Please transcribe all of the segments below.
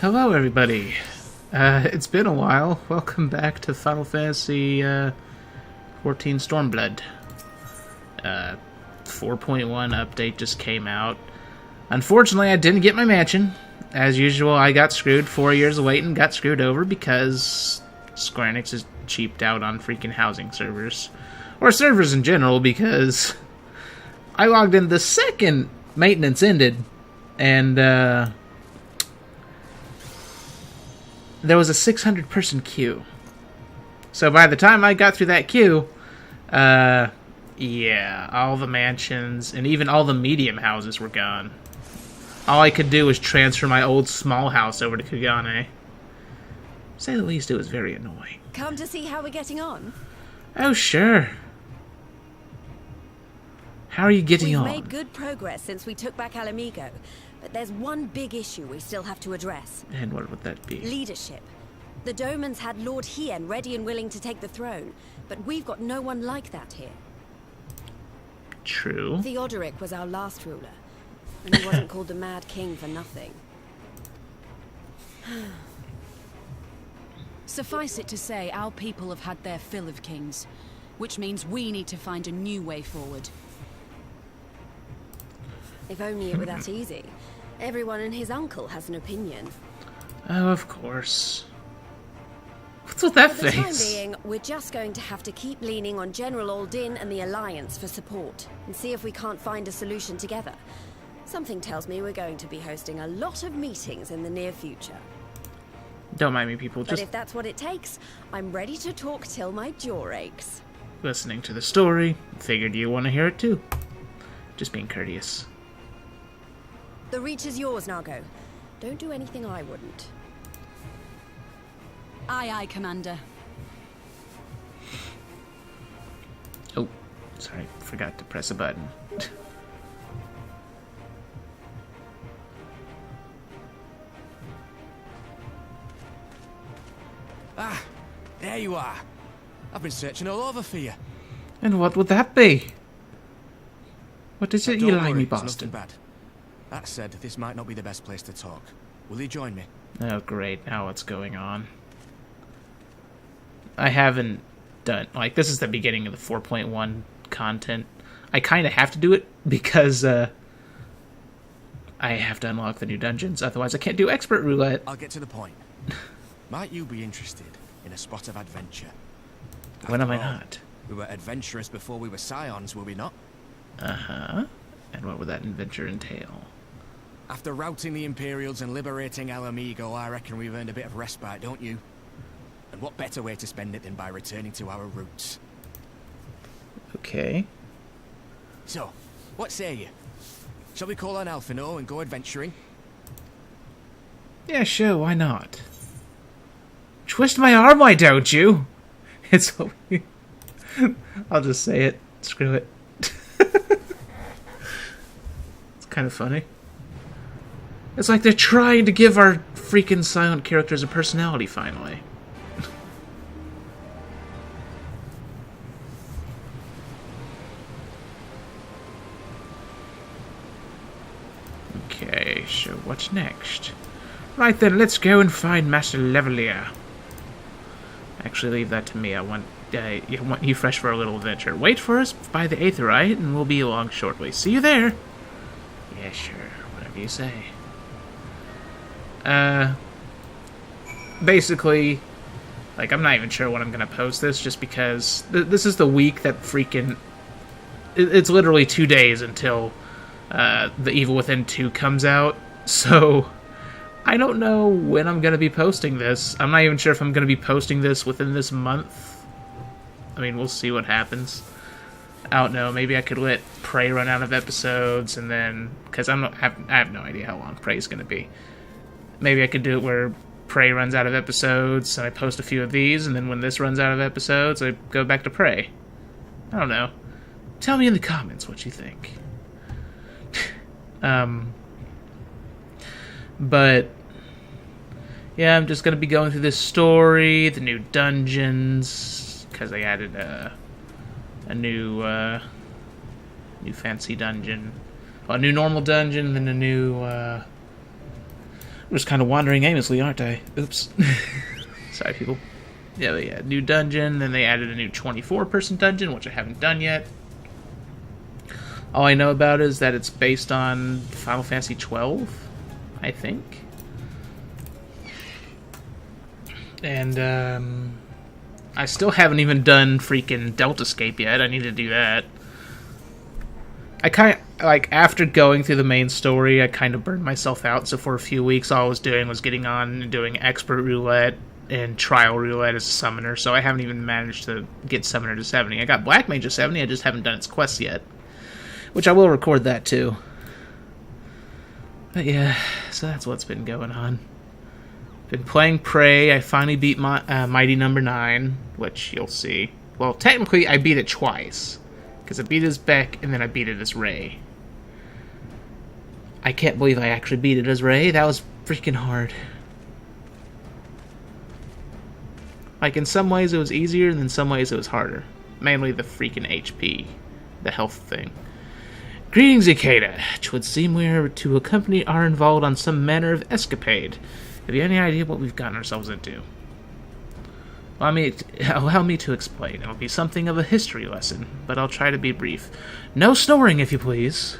Hello, everybody. It's been a while. Welcome back to Final Fantasy 14 Stormblood. 4.1 update just came out. Unfortunately, I didn't get my mansion. As usual, I got screwed. 4 years of waiting, got screwed over because Square Enix is cheaped out on freaking housing servers. Or servers in general, because I logged in the second maintenance ended, and there was a 600-person queue. So by the time I got through that queue, yeah, all the mansions and even all the medium houses were gone. All I could do was transfer my old small house over to Kagane. To say the least, it was very annoying. Come to see how we're getting on? Oh, sure. How are you getting on? We've made good progress since we took back Alamigo, but there's one big issue we still have to address. And what would that be? Leadership. The Domans had Lord Hien ready and willing to take the throne, but we've got no one like that here. True. Theodoric was our last ruler, and he wasn't called the Mad King for nothing. Suffice it to say, our people have had their fill of kings, which means we need to find a new way forward. If only it were that easy. Everyone and his uncle has an opinion. Oh, of course. What's with that For the time face? being, we're just going to have to keep leaning on General Aldin and the Alliance for support, and see if we can't find a solution together. Something tells me we're going to be hosting a lot of meetings in the near future. Don't mind me, people. But Just if that's what it takes, I'm ready to talk till my jaw aches. listening to the story. Figured you want to hear it too. Just being courteous. The reach is yours, Nago. Don't do anything I wouldn't. Aye, aye, Commander. Oh, sorry. Forgot to press a button. Ah, there you are. I've been searching all over for you. And what would that be? What is it Don't you like worry, me, it's nothing Boston? bad. That said, this might not be the best place to talk. Will you join me? Oh, great. Now what's going on? I haven't done... Like, this is the beginning of the 4.1 content. I kind of have to do it because, I have to unlock the new dungeons. Otherwise, I can't do expert roulette. I'll get to the point. Might you be interested in a spot of adventure? When am I After all, not? We were adventurous before we were scions, were we not? Uh-huh. And what would that adventure entail? After routing the Imperials and liberating Alamigo, I reckon we've earned a bit of respite, don't you? And what better way to spend it than by returning to our roots? Okay. So, what say you? Shall we call on Alphino and go adventuring? Yeah, sure, why not? Twist my arm, why don't you? It's... I'll just say it. Screw it. It's kind of funny. It's like they're trying to give our freaking silent characters a personality, finally. Okay, so what's next? Right then, let's go and find Master Levelier. Actually, leave that to me. I want you fresh for a little adventure. Wait for us by the Aetherite, and we'll be along shortly. See you there. Yeah, sure. Whatever you say. Basically, like, I'm not even sure when I'm gonna post this, just because this is the week that freaking... It's literally 2 days until The Evil Within 2 comes out, so... I don't know when I'm going to be posting this. I'm not even sure if I'm going to be posting this within this month. I mean, we'll see what happens. I don't know. Maybe I could let Prey run out of episodes, and then... Because I have no idea how long Prey's going to be. Maybe I could do it where Prey runs out of episodes, and I post a few of these, and then when this runs out of episodes, I go back to Prey. I don't know. Tell me in the comments what you think. But... yeah, I'm just going to be going through this story, the new dungeons, because they added a new fancy dungeon. Well, a new normal dungeon, then a new I'm just kind of wandering aimlessly, aren't I? Oops. Sorry, people. Yeah, but yeah, new dungeon. Then they added a new 24-person dungeon, which I haven't done yet. All I know about is that it's based on Final Fantasy XII, I think. And, I still haven't even done freaking Delta Escape yet. I need to do that. I kind of, like, after going through the main story, I kind of burned myself out, so for a few weeks all I was doing was getting on and doing Expert Roulette and Trial Roulette as a summoner, so I haven't even managed to get Summoner to 70. I got Black Mage to 70, I just haven't done its quests yet. Which I will record that too. But yeah, so that's what's been going on. Been playing Prey. I finally beat Mighty Number 9, which you'll see. Well, technically I beat it twice. Because I beat it as Beck, and then I beat it as Ray. I can't believe I actually beat it as Ray. That was freaking hard. Like, in some ways it was easier, and in some ways it was harder. Mainly the freaking HP. The health thing. Greetings, Ikeda. It would seem we are to accompany our involved on some manner of escapade. Have you any idea what we've gotten ourselves into? Allow me to explain. It'll be something of a history lesson, but I'll try to be brief. No snoring, if you please.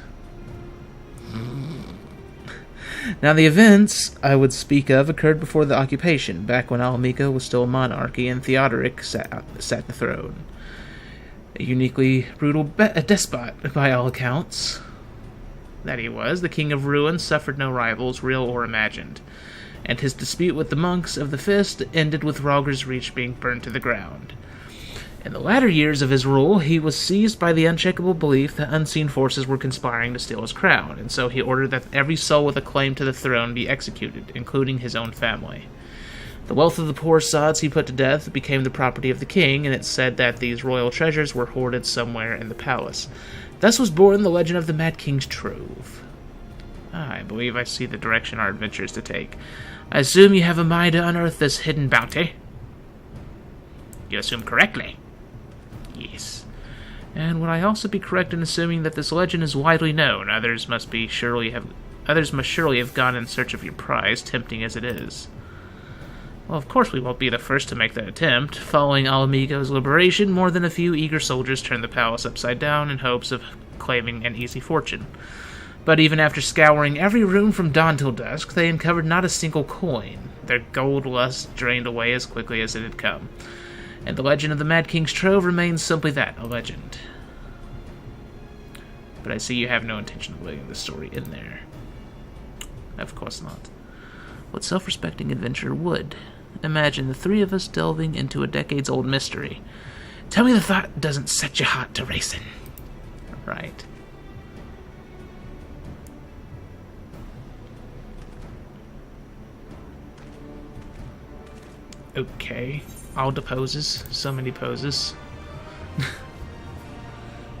Now, the events I would speak of occurred before the occupation, back when Alamico was still a monarchy and Theodoric sat the throne. A uniquely brutal despot, by all accounts. That he was. The King of Ruin suffered no rivals, real or imagined. And his dispute with the monks of the Fist ended with Rhalgr's Reach being burned to the ground. In the latter years of his rule, he was seized by the unshakable belief that unseen forces were conspiring to steal his crown, and so he ordered that every soul with a claim to the throne be executed, including his own family. The wealth of the poor sods he put to death became the property of the king, and it's said that these royal treasures were hoarded somewhere in the palace. Thus was born the legend of the Mad King's Trove. I believe I see the direction our adventure is to take. I assume you have a mind to unearth this hidden bounty? You assume correctly. Yes. And would I also be correct in assuming that this legend is widely known? Others must surely have gone in search of your prize, tempting as it is. Well, of course we won't be the first to make that attempt. Following Alamigo's liberation, more than a few eager soldiers turned the palace upside down in hopes of claiming an easy fortune. But even after scouring every room from dawn till dusk, they uncovered not a single coin. Their gold lust drained away as quickly as it had come. And the legend of the Mad King's Trove remains simply that, a legend. But I see you have no intention of leaving the story in there. Of course not. What self-respecting adventurer would? Imagine the three of us delving into a decades-old mystery. Tell me the thought doesn't set your heart to racing. Right. Okay. All the poses. So many poses.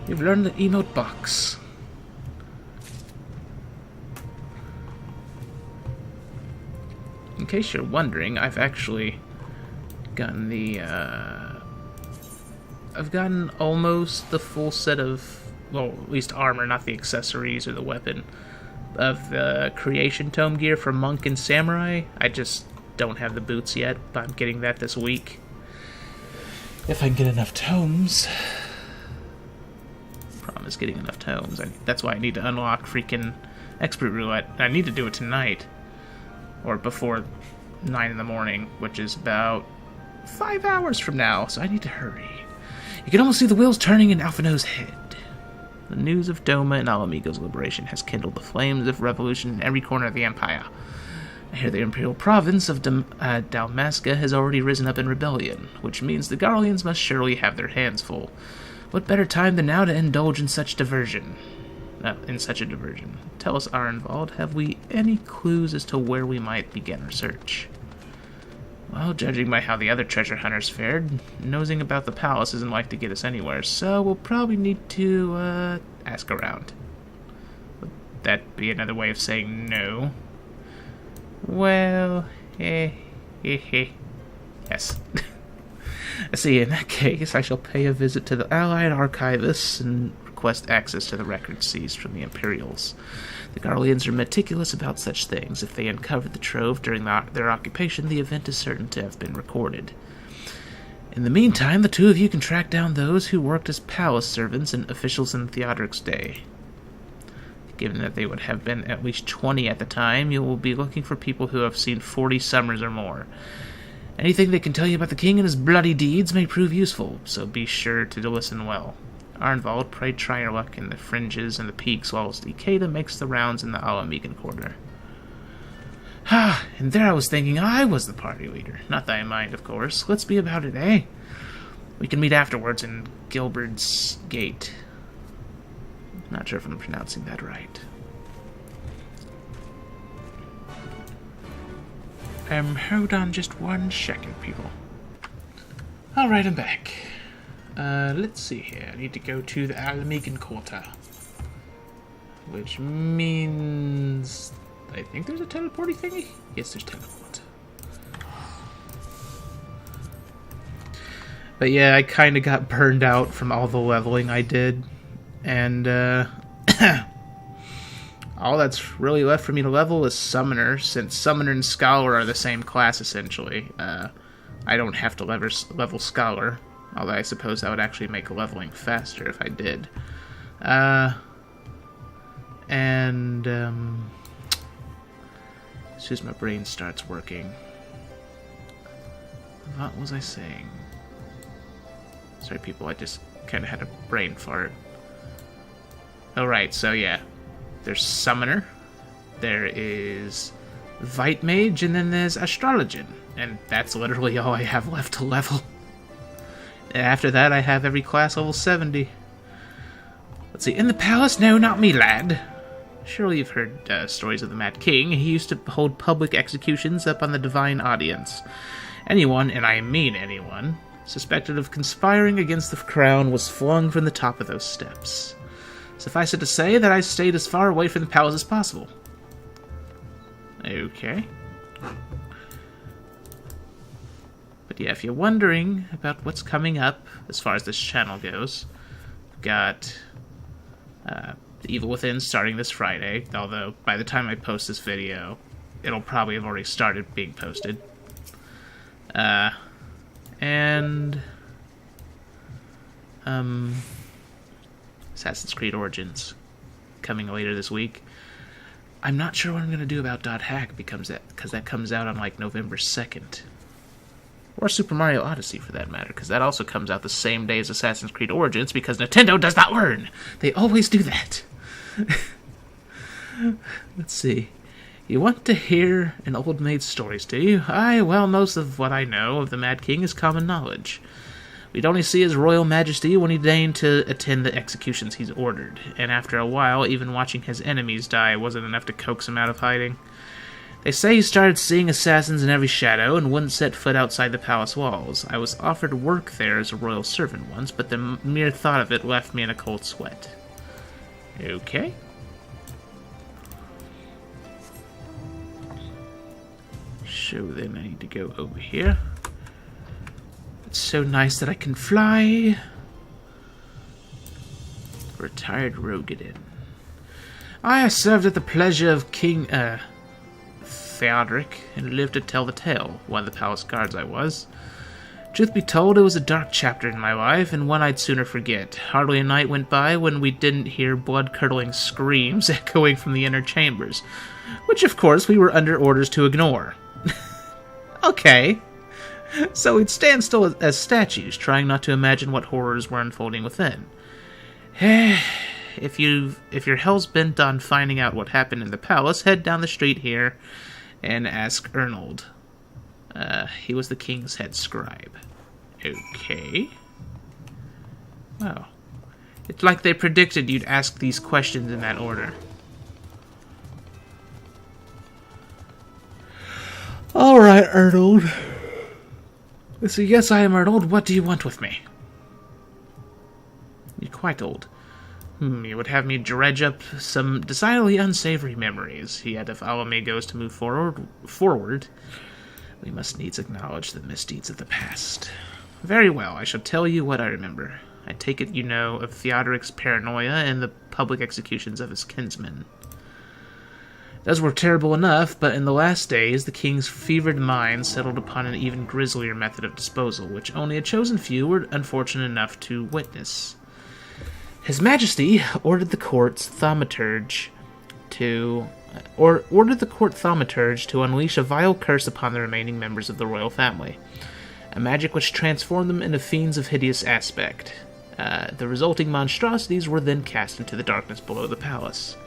You've learned the emote box. In case you're wondering, I've actually gotten the, I've gotten almost the full set of, well, at least armor, not the accessories or the weapon, of the creation tome gear for Monk and Samurai. I just don't have the boots yet, but I'm getting that this week. If I can get enough tomes. Problem is getting enough tomes. That's why I need to unlock freaking Expert Roulette. I need to do it tonight. Or before 9 in the morning, which is about 5 hours from now, so I need to hurry. You can almost see the wheels turning in Alphino's head. The news of Doma and Alamigo's liberation has kindled the flames of revolution in every corner of the Empire. I hear the imperial province of Dalmasca has already risen up in rebellion, which means the Garleans must surely have their hands full. What better time than now to indulge in such a diversion? Tell us, Arenvald, have we any clues as to where we might begin our search? Well, judging by how the other treasure hunters fared, nosing about the palace isn't like to get us anywhere, so we'll probably need to, ask around. Would that be another way of saying no? Well, yes. I see, in that case, I shall pay a visit to the Allied Archivists and request access to the records seized from the Imperials. The Garleans are meticulous about such things. If they uncovered the trove during their occupation, the event is certain to have been recorded. In the meantime, the two of you can track down those who worked as palace servants and officials in Theodoric's day. Given that they would have been at least 20 at the time, you will be looking for people who have seen 40 summers or more. Anything they can tell you about the king and his bloody deeds may prove useful, so be sure to listen well. Arnvald, pray try your luck in the fringes and the peaks, whilst Ikeda makes the rounds in the Alamegan quarter. And there I was thinking I was the party leader. Not that I mind, of course. Let's be about it, eh? We can meet afterwards in Gilbert's Gate. Not sure if I'm pronouncing that right. Hold on just 1 second, people. Alright, I'm back. Let's see here. I need to go to the Alamegan Quarter. Which means... I think there's a teleporty thingy? Yes, there's teleport. But yeah, I kind of got burned out from all the leveling I did. And, all that's really left for me to level is Summoner, since Summoner and Scholar are the same class, essentially. I don't have to level Scholar, although I suppose that would actually make leveling faster if I did. As soon as my brain starts working. What was I saying? Sorry, people, I just kind of had a brain fart. Alright, so yeah. There's Summoner, there is Vite Mage, and then there's Astrologian. And that's literally all I have left to level. And after that, I have every class level 70. Let's see, in the palace? No, not me, lad. Surely you've heard stories of the Mad King. He used to hold public executions up on the Divine Audience. Anyone, and I mean anyone, suspected of conspiring against the crown was flung from the top of those steps. Suffice it to say that I stayed as far away from the palace as possible. Okay. But yeah, if you're wondering about what's coming up as far as this channel goes, we've got The Evil Within starting this Friday, although by the time I post this video, it'll probably have already started being posted. Assassin's Creed Origins coming later this week. I'm not sure what I'm going to do about .hack because that comes out on like November 2nd. Or Super Mario Odyssey for that matter, because that also comes out the same day as Assassin's Creed Origins because Nintendo does not learn. They always do that. Let's see. You want to hear an old maid's stories, do you? Aye, well, most of what I know of the Mad King is common knowledge. We'd only see his royal majesty when he deigned to attend the executions he's ordered, and after a while, even watching his enemies die wasn't enough to coax him out of hiding. They say he started seeing assassins in every shadow and wouldn't set foot outside the palace walls. I was offered work there as a royal servant once, but the mere thought of it left me in a cold sweat. Okay. So then I need to go over here. It's so nice that I can fly. Retired Rogadin. I served at the pleasure of King, Theodoric, and lived to tell the tale. One of the palace guards I was. Truth be told, it was a dark chapter in my life, and one I'd sooner forget. Hardly a night went by when we didn't hear blood-curdling screams echoing from the inner chambers, which of course we were under orders to ignore. Okay. So we'd stand still as statues, trying not to imagine what horrors were unfolding within. If your hell's bent on finding out what happened in the palace, head down the street here and ask Ernold. He was the king's head scribe. Okay. Well, it's like they predicted you'd ask these questions in that order. Alright, Ernold. So yes, I am Arnold. What do you want with me? You're quite old. You would have me dredge up some decidedly unsavory memories. Yet if Alame goes to move forward, we must needs acknowledge the misdeeds of the past. Very well, I shall tell you what I remember. I take it you know of Theodoric's paranoia and the public executions of his kinsmen. Those were terrible enough, but in the last days, the king's fevered mind settled upon an even grislier method of disposal, which only a chosen few were unfortunate enough to witness. His Majesty ordered the court thaumaturge to unleash a vile curse upon the remaining members of the royal family, a magic which transformed them into fiends of hideous aspect. The resulting monstrosities were then cast into the darkness below the palace.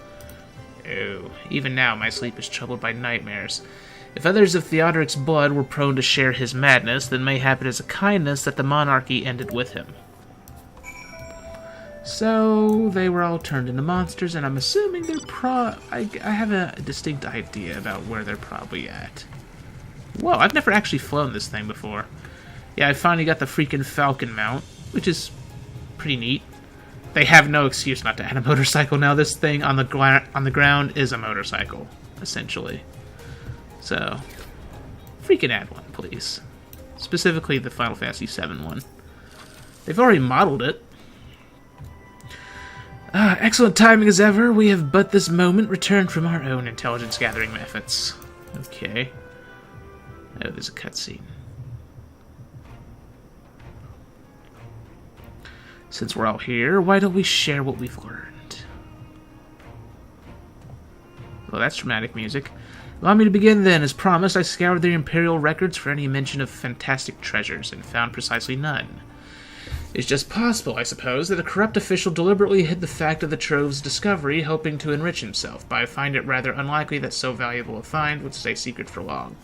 Oh, even now my sleep is troubled by nightmares. If others of Theodoric's blood were prone to share his madness, then mayhap it is a kindness that the monarchy ended with him. So, they were all turned into monsters, and I'm assuming they're I have a distinct idea about where they're probably at. Whoa, I've never actually flown this thing before. Yeah, I finally got the freaking Falcon mount, which is pretty neat. They have no excuse not to add a motorcycle now. This thing on the ground is a motorcycle, essentially. So, freaking add one, please. Specifically the Final Fantasy VII one. They've already modeled it. Excellent timing as ever. We have but this moment returned from our own intelligence gathering efforts. Okay. Oh, there's a cutscene. Since we're all here, why don't we share what we've learned? Well, that's dramatic music. Allow me to begin then. As promised, I scoured the Imperial records for any mention of fantastic treasures, and found precisely none. It's just possible, I suppose, that a corrupt official deliberately hid the fact of the trove's discovery, hoping to enrich himself, but I find it rather unlikely that so valuable a find would stay secret for long.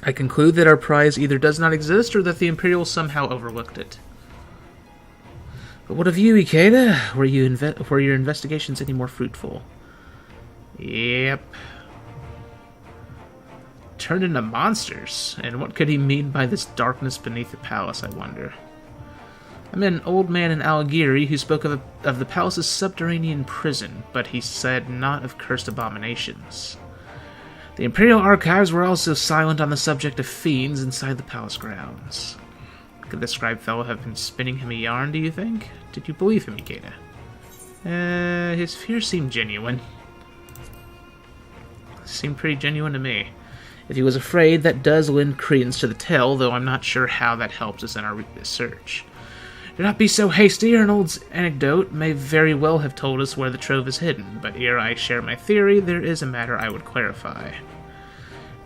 I conclude that our prize either does not exist, or that the Imperials somehow overlooked it. But what of you, Ikeda? Were your investigations any more fruitful? Yep. Turned into monsters. And what could he mean by this darkness beneath the palace, I wonder? I met an old man in Algieri who spoke of the palace's subterranean prison, but he said not of cursed abominations. The Imperial archives were also silent on the subject of fiends inside the palace grounds. Could this scribe fellow have been spinning him a yarn, do you think? Did you believe him, Ikeda? His fears seemed genuine. Seemed pretty genuine to me. If he was afraid, that does lend credence to the tale, though I'm not sure how that helps us in our search. Do not be so hasty, or an old anecdote may very well have told us where the trove is hidden, but ere I share my theory, there is a matter I would clarify.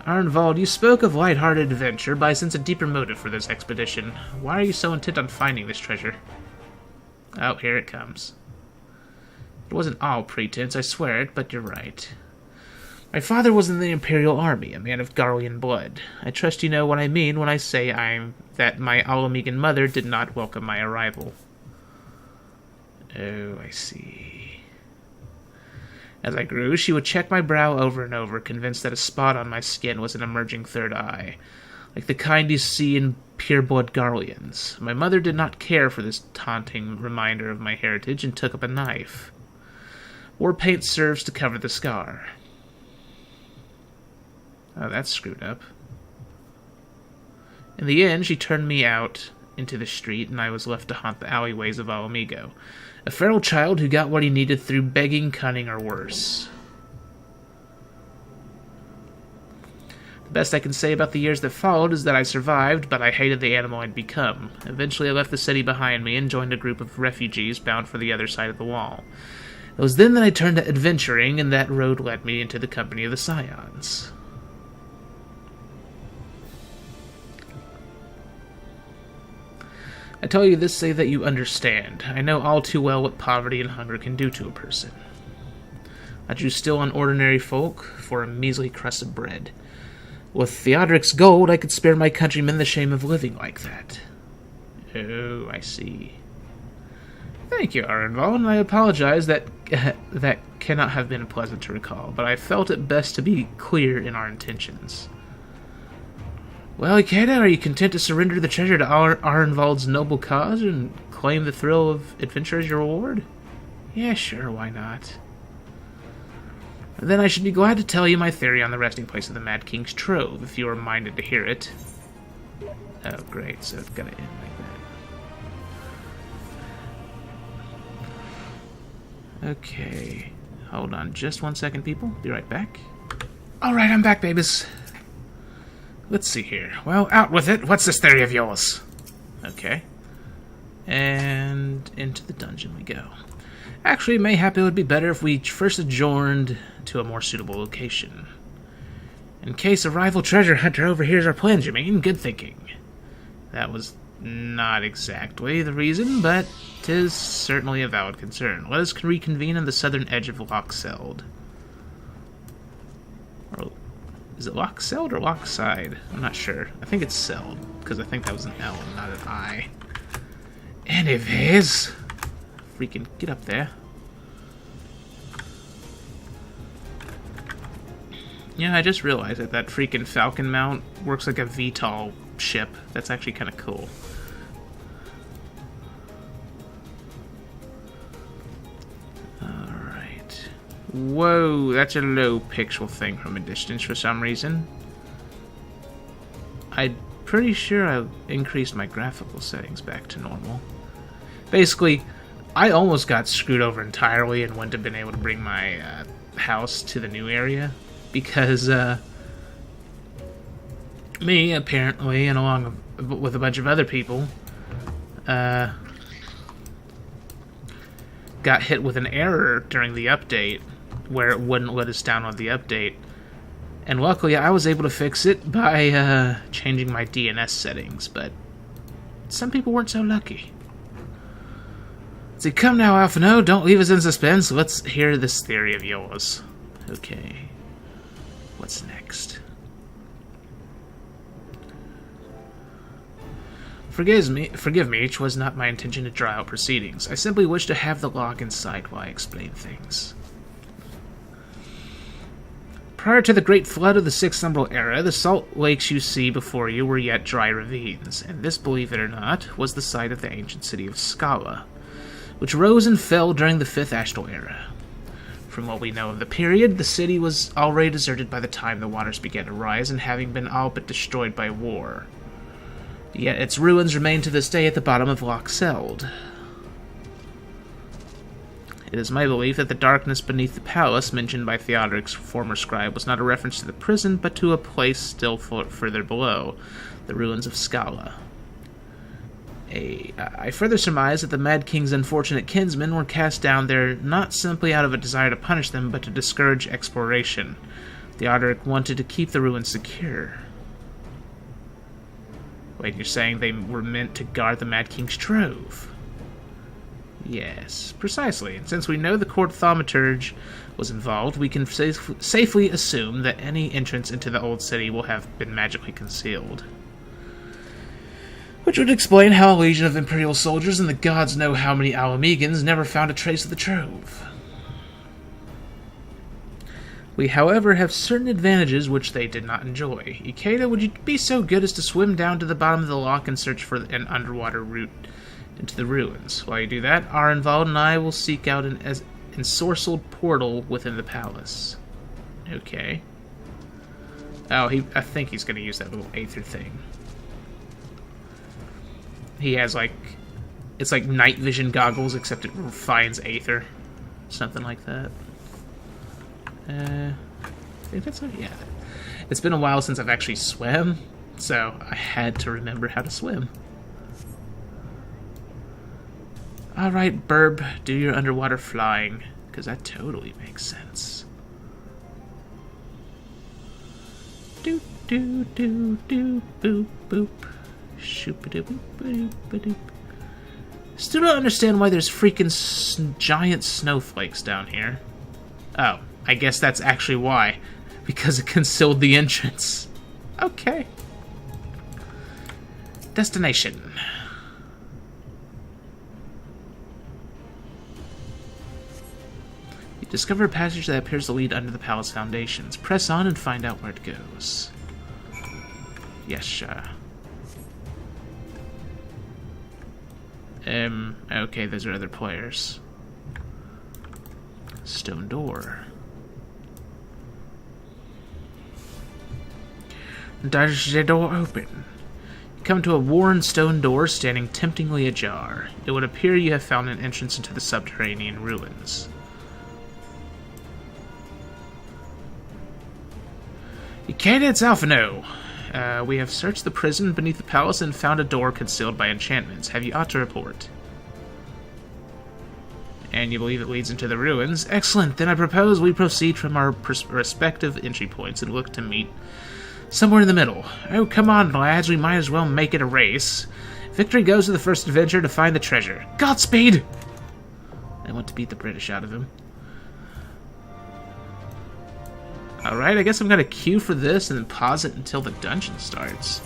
Arnvald, you spoke of light-hearted adventure, but I sense a deeper motive for this expedition. Why are you so intent on finding this treasure? Oh, here it comes. It wasn't all pretense, I swear it, but you're right. My father was in the Imperial Army, a man of Garlean blood. I trust you know what I mean when I say that my Alamegan mother did not welcome my arrival. Oh, I see. As I grew, she would check my brow over and over, convinced that a spot on my skin was an emerging third eye, like the kind you see in pure-blood Garleans. My mother did not care for this taunting reminder of my heritage and took up a knife. War paint serves to cover the scar. Oh, that's screwed up. In the end, she turned me out into the street, and I was left to haunt the alleyways of Alamigo. A feral child who got what he needed through begging, cunning, or worse. The best I can say about the years that followed is that I survived, but I hated the animal I'd become. Eventually I left the city behind me and joined a group of refugees bound for the other side of the wall. It was then that I turned to adventuring, and that road led me into the company of the Scions. I tell you this so that you understand. I know all too well what poverty and hunger can do to a person. I drew still on ordinary folk for a measly crust of bread. With Theodoric's gold, I could spare my countrymen the shame of living like that. Oh, I see. Thank you, Arenval, and I apologize that cannot have been pleasant to recall, but I felt it best to be clear in our intentions. Well, Ikeda, are you content to surrender the treasure to Arenvald's noble cause and claim the thrill of adventure as your reward? Yeah, sure, why not? Then I should be glad to tell you my theory on the resting place of the Mad King's trove, if you are minded to hear it. Oh, great, so it's gonna end like that. Okay. Hold on just 1 second, people. Be right back. Alright, I'm back, babies. Let's see here. Well, out with it. What's this theory of yours? Okay. And into the dungeon we go. Actually, mayhap it would be better if we first adjourned to a more suitable location. In case a rival treasure hunter overhears our plans, you mean? Good thinking. That was not exactly the reason, but 'tis certainly a valid concern. Let us reconvene on the southern edge of Lochseld. Or, is it Lochseld or Lochside? I'm not sure. I think it's Seld, because I think that was an L and not an I. Anyways, freaking get up there. Yeah, I just realized that freaking Falcon mount works like a VTOL ship. That's actually kind of cool. Alright. Whoa, that's a low pixel thing from a distance for some reason. I'm pretty sure I increased my graphical settings back to normal. Basically, I almost got screwed over entirely and wouldn't have been able to bring my house to the new area. Because, me, apparently, and along with a bunch of other people, got hit with an error during the update, where it wouldn't let us download the update. And luckily, I was able to fix it by, changing my DNS settings, but some people weren't so lucky. So come now, Alphino, don't leave us in suspense. Let's hear this theory of yours. Okay. What's next? Forgive me, it was not my intention to draw out proceedings. I simply wish to have the log in sight while I explain things. Prior to the Great Flood of the Sixth Umbral Era, the salt lakes you see before you were yet dry ravines, and this, believe it or not, was the site of the ancient city of Skalla, which rose and fell during the Fifth Astral Era. From what we know of the period, the city was already deserted by the time the waters began to rise and having been all but destroyed by war. Yet its ruins remain to this day at the bottom of Lochseld. It is my belief that the darkness beneath the palace mentioned by Theodoric's former scribe was not a reference to the prison, but to a place still further below, the ruins of Skalla. I further surmise that the Mad King's unfortunate kinsmen were cast down there not simply out of a desire to punish them, but to discourage exploration. Theodoric wanted to keep the ruins secure. Wait, you're saying they were meant to guard the Mad King's trove? Yes, precisely. And since we know the court thaumaturge was involved, we can safely assume that any entrance into the old city will have been magically concealed. Which would explain how a legion of Imperial soldiers and the gods know how many Alamegans never found a trace of the trove. We, however, have certain advantages which they did not enjoy. Ikeda, would you be so good as to swim down to the bottom of the loch and search for an underwater route into the ruins? While you do that, Arenvald and I will seek out an ensorcelled portal within the palace. Okay. Oh, I think he's going to use that little aether thing. He has, like, it's like night vision goggles, except it finds aether. Something like that. I think that's yeah. It's been a while since I've actually swam, so I had to remember how to swim. Alright, Burb, do your underwater flying, because that totally makes sense. Do do do do boop boop. Shoop-a-doop-a-doop-a-doop. Still don't understand why there's freaking giant snowflakes down here. Oh, I guess that's actually why. Because it concealed the entrance. Okay. Destination. You discover a passage that appears to lead under the palace foundations. Press on and find out where it goes. Yes, sure. Okay, those are other players. Stone door. Does the door open? You come to a worn stone door standing temptingly ajar. It would appear you have found an entrance into the subterranean ruins. Candidates Alphino. We have searched the prison beneath the palace and found a door concealed by enchantments. Have you ought to report? And you believe it leads into the ruins. Excellent. Then I propose we proceed from our respective entry points and look to meet somewhere in the middle. Oh, come on, lads. We might as well make it a race. Victory goes to the first adventurer to find the treasure. Godspeed! I want to beat the British out of him. Alright, I guess I'm gonna queue for this and then pause it until the dungeon starts.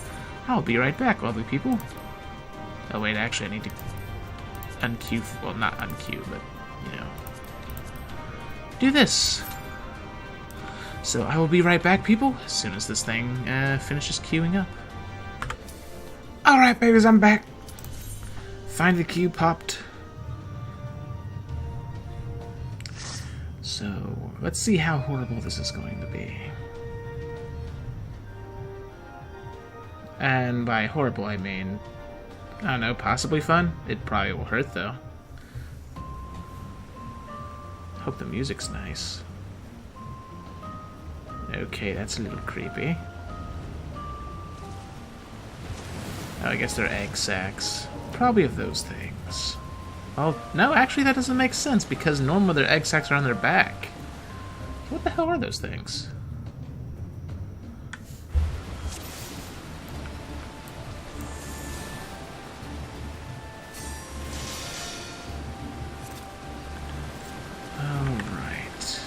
I'll be right back, lovely people. Oh wait, actually I need to unqueue, well not unqueue, but, you know, do this. So I will be right back, people, as soon as this thing finishes queuing up. Alright, babies, I'm back. Finally queue popped. So, let's see how horrible this is going to be. And by horrible, I mean, I don't know, possibly fun? It probably will hurt, though. Hope the music's nice. Okay, that's a little creepy. Oh, I guess they're egg sacs. Probably of those things. Oh, no, actually that doesn't make sense, because normally their egg sacs are on their back. What the hell are those things? Alright.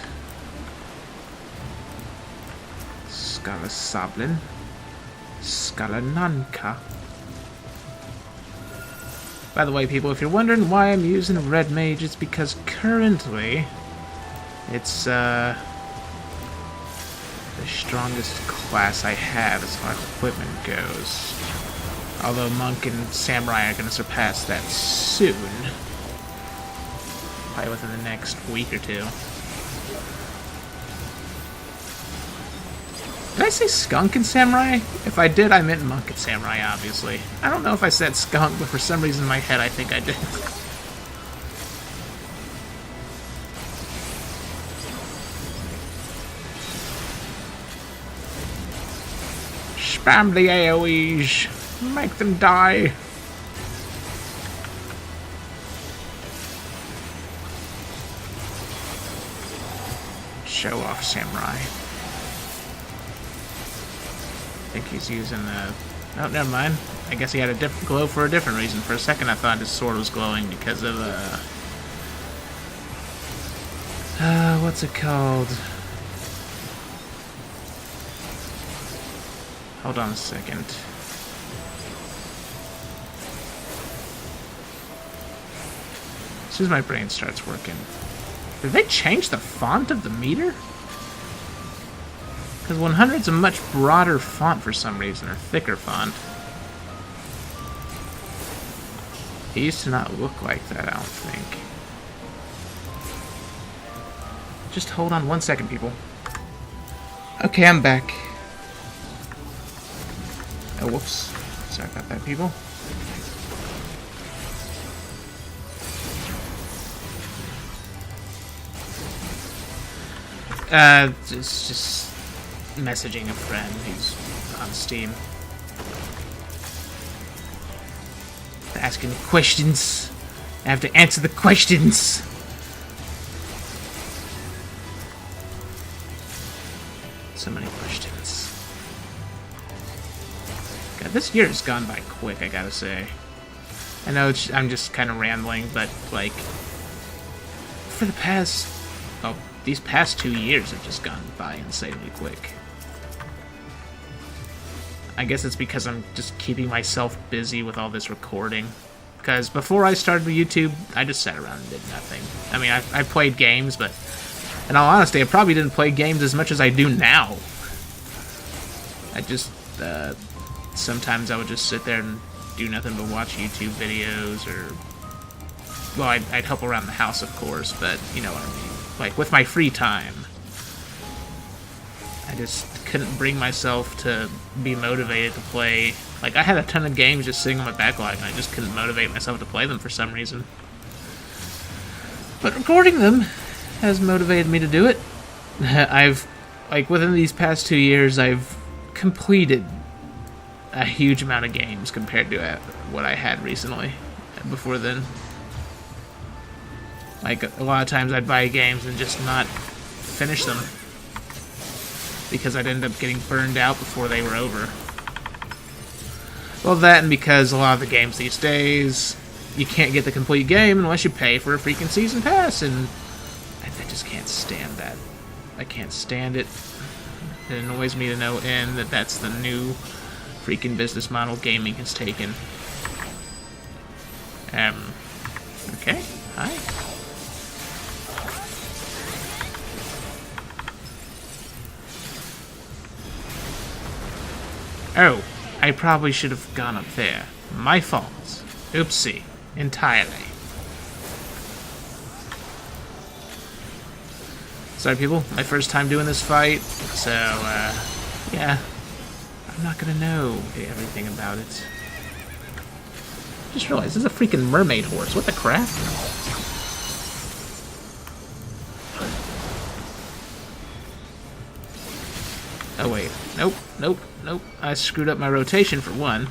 Skalla Sablin. Skalla Nanka. By the way, people, if you're wondering why I'm using a red mage, it's because currently it's the strongest class I have as far as equipment goes. Although monk and samurai are going to surpass that soon. Probably within the next week or two. Did I say skunk and samurai? If I did, I meant monk and samurai, obviously. I don't know if I said skunk, but for some reason in my head I think I did. Spam the AoEs. Make them die. Show off samurai. I think he's using a... Oh, never mind. I guess he had a different glow for a different reason. For a second I thought his sword was glowing because of, what's it called? Hold on a second. As soon as my brain starts working. Did they change the font of the meter? Because 100's a much broader font for some reason, or thicker font. It used to not look like that, I don't think. Just hold on 1 second, people. Okay, I'm back. Oh, whoops. Sorry about that, people. It's just messaging a friend who's on Steam. Asking questions. I have to answer the questions. So many questions. God, this year has gone by quick, I gotta say. I know I'm just kind of rambling, but, like, for the past... Oh, these past 2 years have just gone by insanely quick. I guess it's because I'm just keeping myself busy with all this recording. Because before I started with YouTube, I just sat around and did nothing. I mean, I played games, but in all honesty, I probably didn't play games as much as I do now. I just, sometimes I would just sit there and do nothing but watch YouTube videos, or... Well, I'd help around the house, of course, but you know what I mean. Like, with my free time. I just couldn't bring myself to be motivated to play. Like, I had a ton of games just sitting on my backlog, and I just couldn't motivate myself to play them for some reason. But recording them has motivated me to do it. I've like, within these past 2 years, I've completed a huge amount of games compared to what I had recently, before then. Like, a lot of times I'd buy games and just not finish them, because I'd end up getting burned out before they were over. Well, that, and because a lot of the games these days, you can't get the complete game unless you pay for a freaking season pass, and I just can't stand that. I can't stand it. It annoys me to no end that that's the new freaking business model gaming has taken. Okay, hi. Oh, I probably should have gone up there. My fault. Oopsie. Entirely. Sorry, people. My first time doing this fight, so, yeah. I'm not gonna know everything about it. Just realized, this is a freaking mermaid horse. What the crap? Oh, wait. Nope, nope, nope. I screwed up my rotation for one.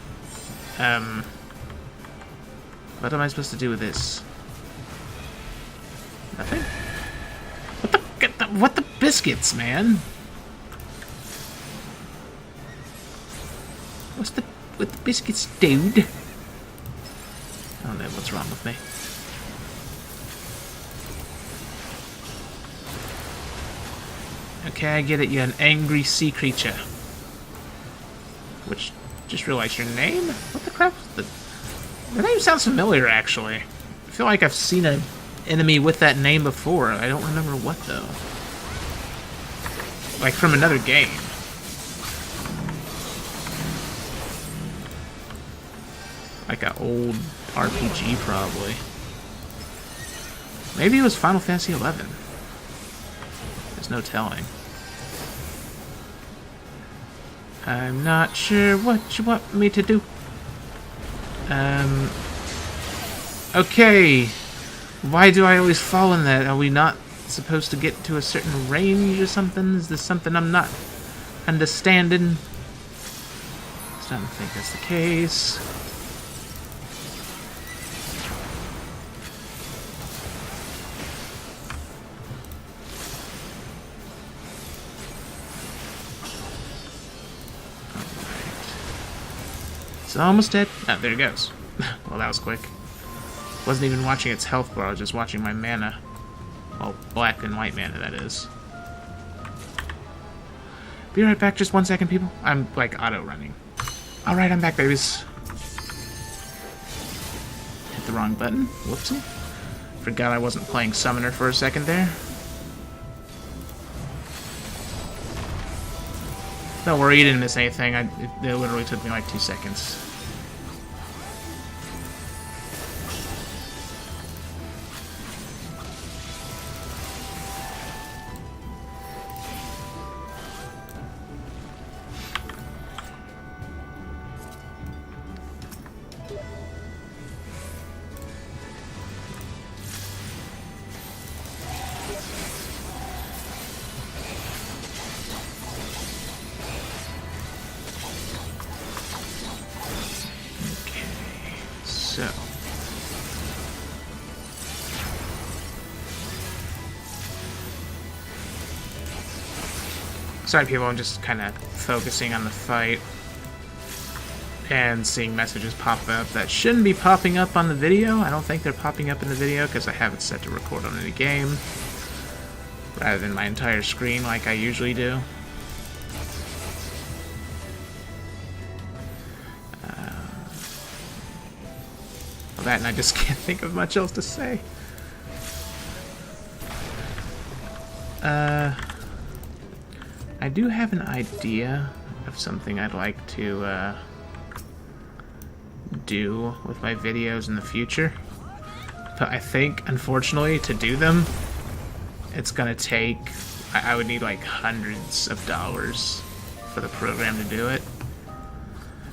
What am I supposed to do with this? Nothing? What the biscuits, man? What's the biscuits, dude? I don't know what's wrong with me. Okay, I get it. You're an angry sea creature. Which, just realized your name? What the crap? The name sounds familiar, actually. I feel like I've seen an enemy with that name before. I don't remember what, though. Like, from another game. Like an old RPG, probably. Maybe it was Final Fantasy XI. There's no telling. I'm not sure what you want me to do. Okay. Why do I always fall in that? Are we not supposed to get to a certain range or something? Is this something I'm not understanding? I don't think that's the case. It's almost dead. Oh, there it goes. Well, that was quick. Wasn't even watching its health bar, I was just watching my mana. Well, black and white mana, that is. Be right back, just 1 second, people. I'm, like, auto-running. Alright, I'm back, babies. Hit the wrong button. Whoopsie. Forgot I wasn't playing Summoner for a second there. Don't worry, you didn't miss anything. It literally took me like 2 seconds. So. Sorry, people, I'm just kind of focusing on the fight and seeing messages pop up that shouldn't be popping up on the video. I don't think they're popping up in the video because I have it set to record on any game rather than my entire screen like I usually do. That, and I just can't think of much else to say. I do have an idea of something I'd like to do with my videos in the future, but I think, unfortunately, to do them, it's gonna take, I would need like hundreds of dollars for the program to do it.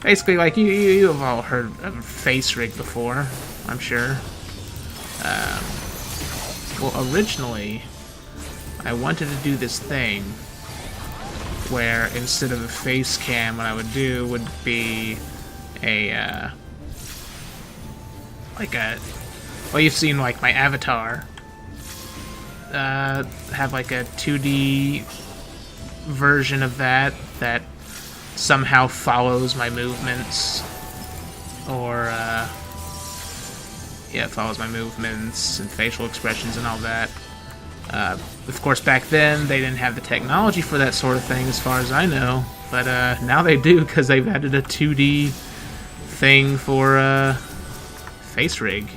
Basically, like, you have all heard of face rig before, I'm sure. Well, originally, I wanted to do this thing where instead of a face cam, what I would do would be a well, you've seen like my avatar have like a 2D version of that somehow follows my movements, or yeah, it follows my movements and facial expressions and all that. Of course, back then they didn't have the technology for that sort of thing, as far as I know, but now they do, because they've added a 2D thing for face rig.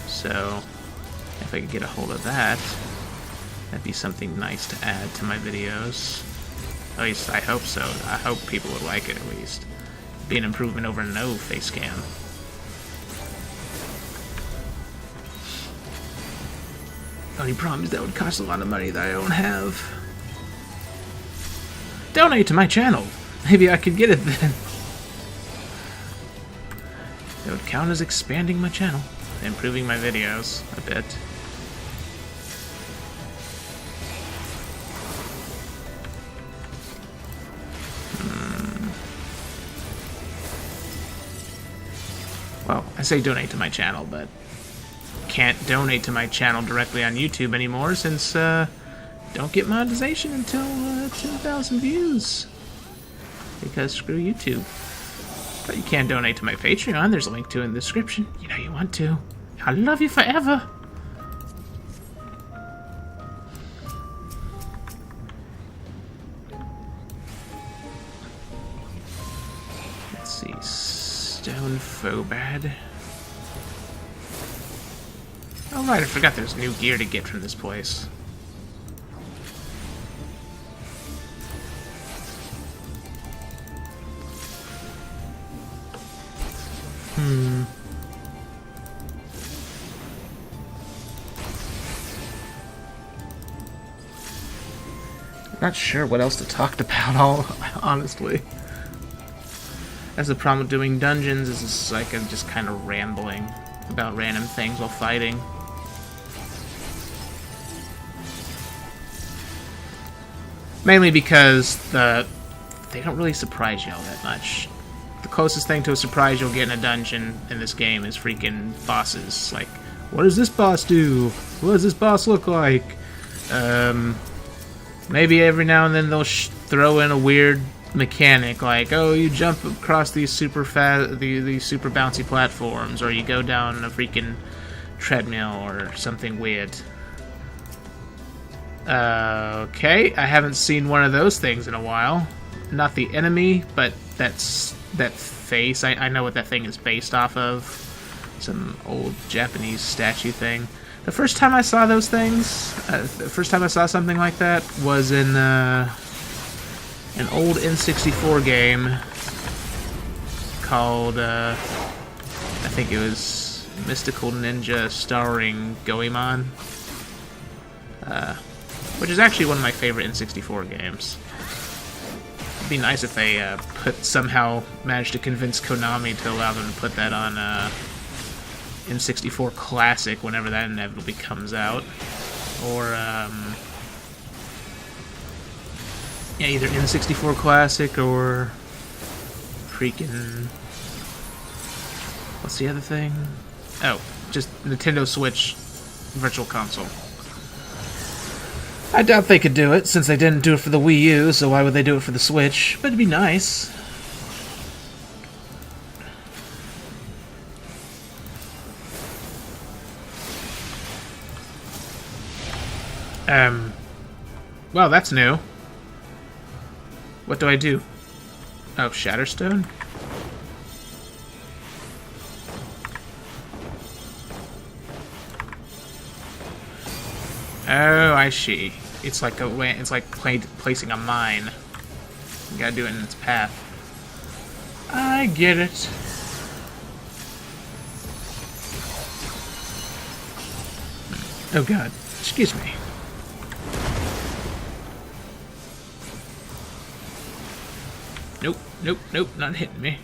So if I could get a hold of that, that'd be something nice to add to my videos. At least I hope so. I hope people would like it, at least. Be an improvement over no face cam. Oh, you promised that would cost a lot of money that I don't have. Donate to my channel. Maybe I could get it then. That would count as expanding my channel. Improving my videos a bit. Well, I say donate to my channel, but can't donate to my channel directly on YouTube anymore, since don't get monetization until 10,000 views. Because screw YouTube. But you can donate to my Patreon. There's a link to it in the description. You know you want to. I love you forever. Let's see. Stone Phobad. Oh right, I forgot there's new gear to get from this place. Not sure what else to talk about, honestly. That's the problem with doing dungeons, is it's like I'm just kind of rambling about random things while fighting. Mainly because they don't really surprise you all that much. The closest thing to a surprise you'll get in a dungeon in this game is freaking bosses. Like, what does this boss do? What does this boss look like? Maybe every now and then they'll throw in a weird mechanic, like, oh, you jump across these super bouncy platforms, or you go down a freaking treadmill, or something weird. Okay, I haven't seen one of those things in a while. Not the enemy, but that face. I know what that thing is based off of. Some old Japanese statue thing. The first time I saw those things, the first time I saw something like that was in an old N64 game called, I think it was Mystical Ninja starring Goemon, which is actually one of my favorite N64 games. It'd be nice if they somehow managed to convince Konami to allow them to put that on N64 Classic whenever that inevitably comes out, or yeah, either N64 Classic or freaking, what's the other thing? Oh, just Nintendo Switch Virtual Console. I doubt they could do it, since they didn't do it for the Wii U, so why would they do it for the Switch? But it'd be nice. Well, that's new. What do I do? Oh, Shatterstone? Oh, I see. It's like placing a mine. You gotta do it in its path. I get it. Oh god, excuse me. Nope, nope, nope, not hitting me.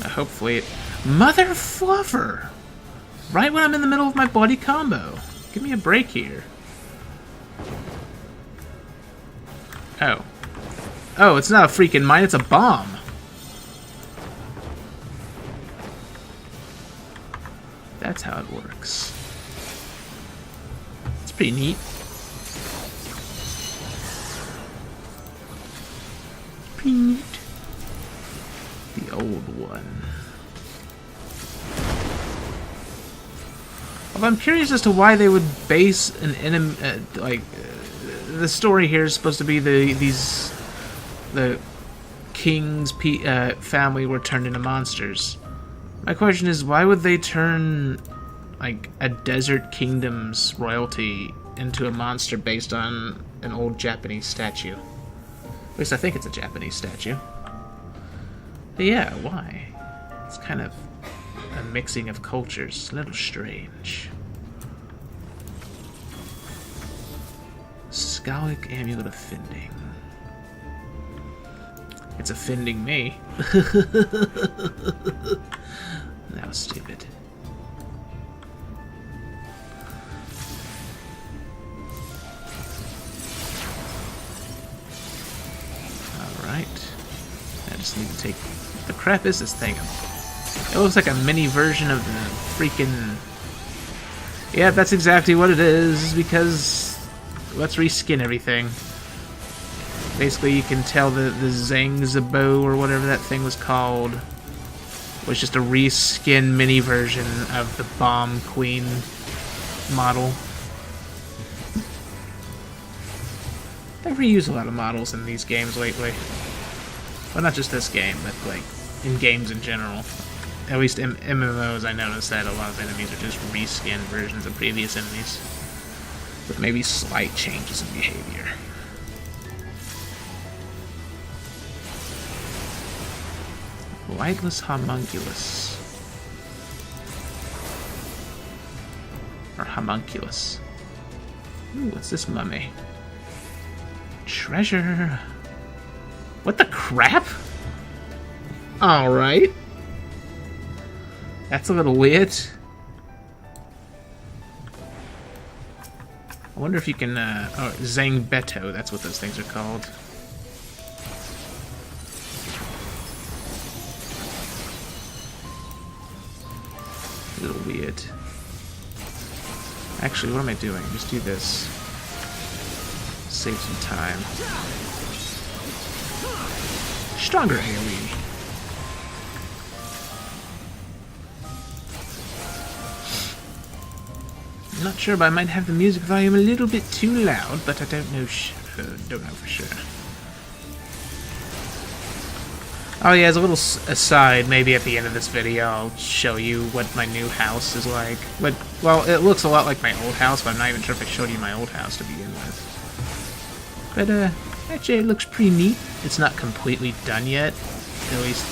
Hopefully it... Mother Fluffer! Right when I'm in the middle of my bloody combo. Give me a break here. Oh. Oh, it's not a freaking mine, it's a bomb. That's how it works. It's pretty neat. Pretty neat. The old one. Well, I'm curious as to why they would base an enemy, the story here is supposed to be the king's family were turned into monsters. My question is, why would they turn, like, a desert kingdom's royalty into a monster based on an old Japanese statue? At least I think it's a Japanese statue. But yeah, why? It's kind of a mixing of cultures. A little strange. Skallic Amulet of Fending. It's offending me. That was stupid. Alright. I just need to take... What the crap is this thing? It looks like a mini version of the freaking... Yeah, that's exactly what it is, because... Let's reskin everything. Basically, you can tell the Zangzabo, or whatever that thing was called, was just a reskin mini version of the Bomb Queen model. They reuse a lot of models in these games lately. Well, not just this game, but like in games in general. At least in MMOs, I noticed that a lot of enemies are just reskinned versions of previous enemies, with maybe slight changes in behavior. Lightless Homunculus. Or Homunculus. Ooh, what's this mummy? Treasure. What the crap? Alright. That's a little weird. I wonder if you can, oh, Zangbeto, that's what those things are called. A little weird. Actually, what am I doing? Just do this. Save some time. Stronger AoE. I'm not sure, but I might have the music volume a little bit too loud, but I don't know for sure. Oh yeah, as a little aside, maybe at the end of this video I'll show you what my new house is like. But, well, it looks a lot like my old house, but I'm not even sure if I showed you my old house to begin with. But, actually it looks pretty neat. It's not completely done yet. At least,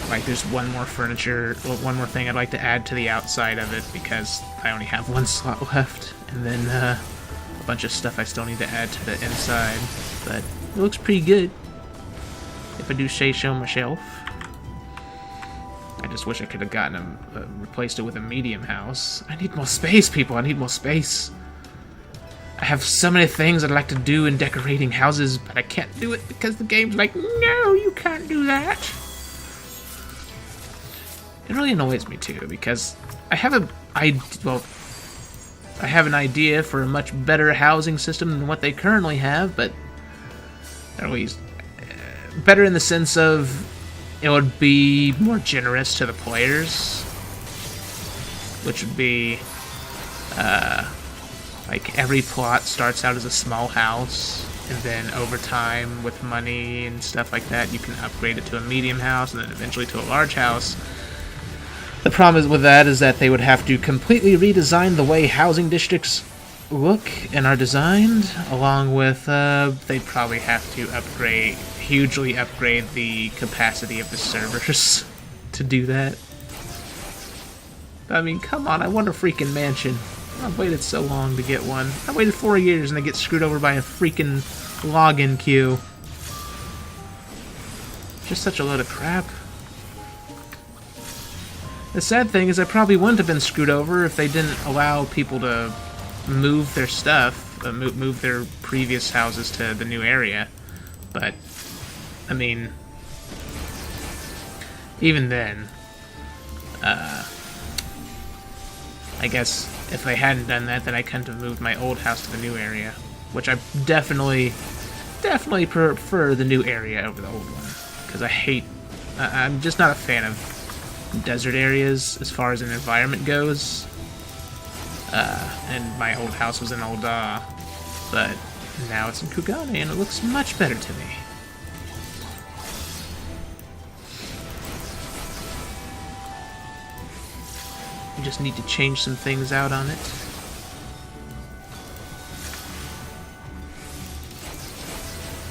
like, there's one more one more thing I'd like to add to the outside of it, because I only have one slot left. And then, a bunch of stuff I still need to add to the inside. But, it looks pretty good, if I do say so myself. I just wish I could have gotten replaced it with a medium house. I need more space, people. I need more space. I have so many things I'd like to do in decorating houses, but I can't do it because the game's like, no, you can't do that. It really annoys me too, because I have I have an idea for a much better housing system than what they currently have, but at least better in the sense of it would be more generous to the players, which would be like every plot starts out as a small house, and then over time with money and stuff like that you can upgrade it to a medium house and then eventually to a large house. The problem with that is that they would have to completely redesign the way housing districts look and are designed, along with they'd probably have to hugely upgrade the capacity of the servers to do that. I mean, come on, I want a freaking mansion. I've waited so long to get one. I waited 4 years and I get screwed over by a freaking login queue. Just such a load of crap. The sad thing is I probably wouldn't have been screwed over if they didn't allow people to move their stuff, move their previous houses to the new area. But, I mean, even then, I guess if I hadn't done that, then I couldn't have moved my old house to the new area, which I definitely prefer the new area over the old one, because I'm just not a fan of desert areas as far as an environment goes. And my old house was in Ul'dah, but now it's in Kugane, and it looks much better to me. You just need to change some things out on it.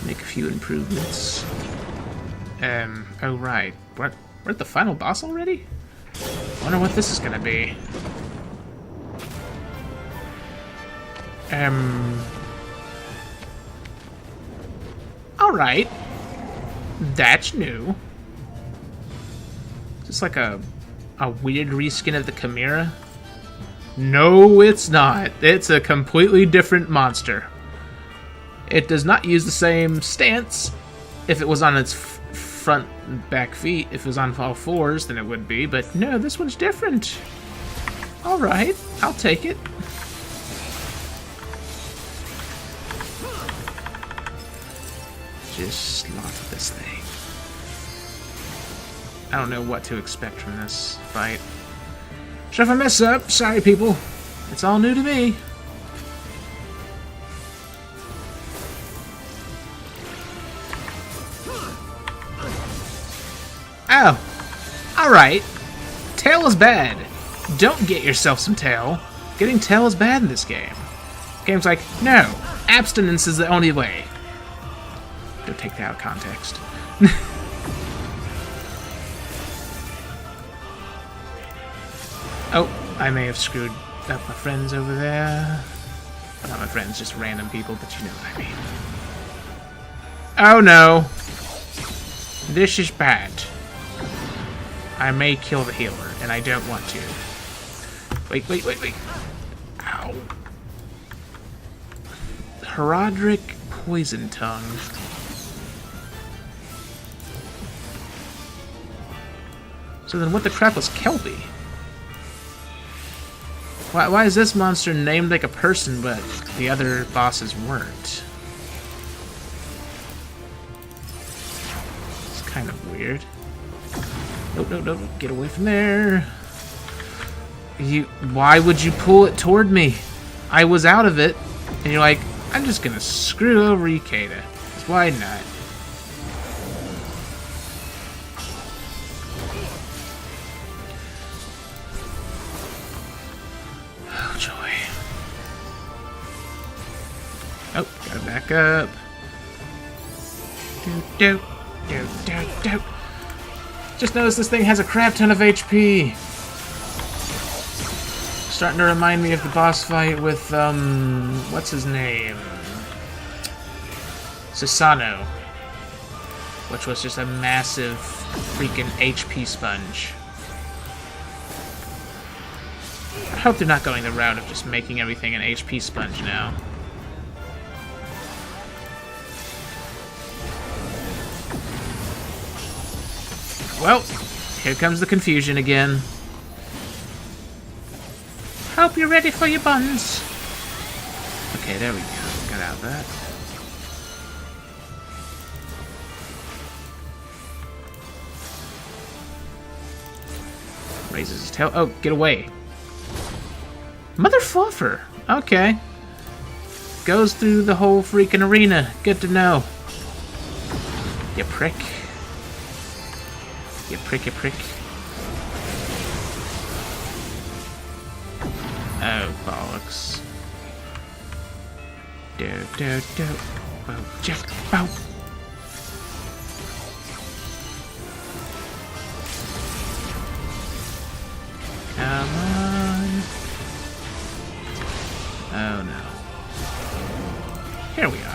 Make a few improvements. Oh right. We're at the final boss already? Wonder what this is gonna be. Alright. That's new. Just like a weird reskin of the Chimera? No, it's not. It's a completely different monster. It does not use the same stance. If it was on its front and back feet, if it was on all fours, then it would be. But no, this one's different. Alright, I'll take it. Just slaughter this thing. I don't know what to expect from this fight. So if I mess up, sorry people. It's all new to me. Oh. Alright. Tail is bad. Don't get yourself some tail. Getting tail is bad in this game. The game's like, no. Abstinence is the only way. Don't take that out of context. Oh, I may have screwed up my friends over there. Not my friends, just random people, but you know what I mean. Oh no! This is bad. I may kill the healer, and I don't want to. Wait. Ow. Herodric Poison Tongue. So then what the crap was Kelpie? Why is this monster named like a person, but the other bosses weren't? It's kind of weird. Nope. Get away from there. Why would you pull it toward me? I was out of it, and you're like, I'm just gonna screw over Ikeda. Why not? Oh, joy. Oh, gotta back up. Do. Just noticed this thing has a crap ton of HP. Starting to remind me of the boss fight with, what's his name? Susano. Which was just a massive freaking HP sponge. I hope they're not going the route of just making everything an HP sponge now. Well, here comes the confusion again. Hope you're ready for your buns. Okay, there we go. Got out of that. Raises his tail. Oh, get away. Mother fluffer. Okay. Goes through the whole freaking arena. Good to know. You prick. You prick. Oh, bollocks. Do. Bow, jack, bow. Come on. Oh no. Here we are.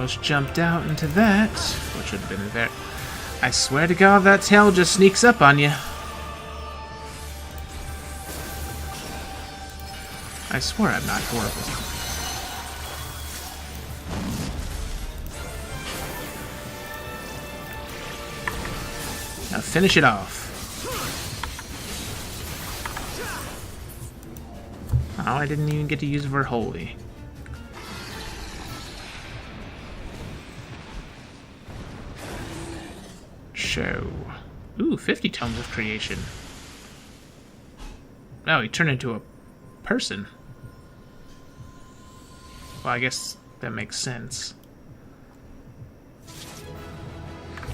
almost jumped out into that, which would have been very... I swear to God, that tail just sneaks up on you. I swear I'm not horrible. Now finish it off. Oh, I didn't even get to use Verholy. Show. Ooh, 50 tomes of creation. Oh, he turned into a person. Well, I guess that makes sense.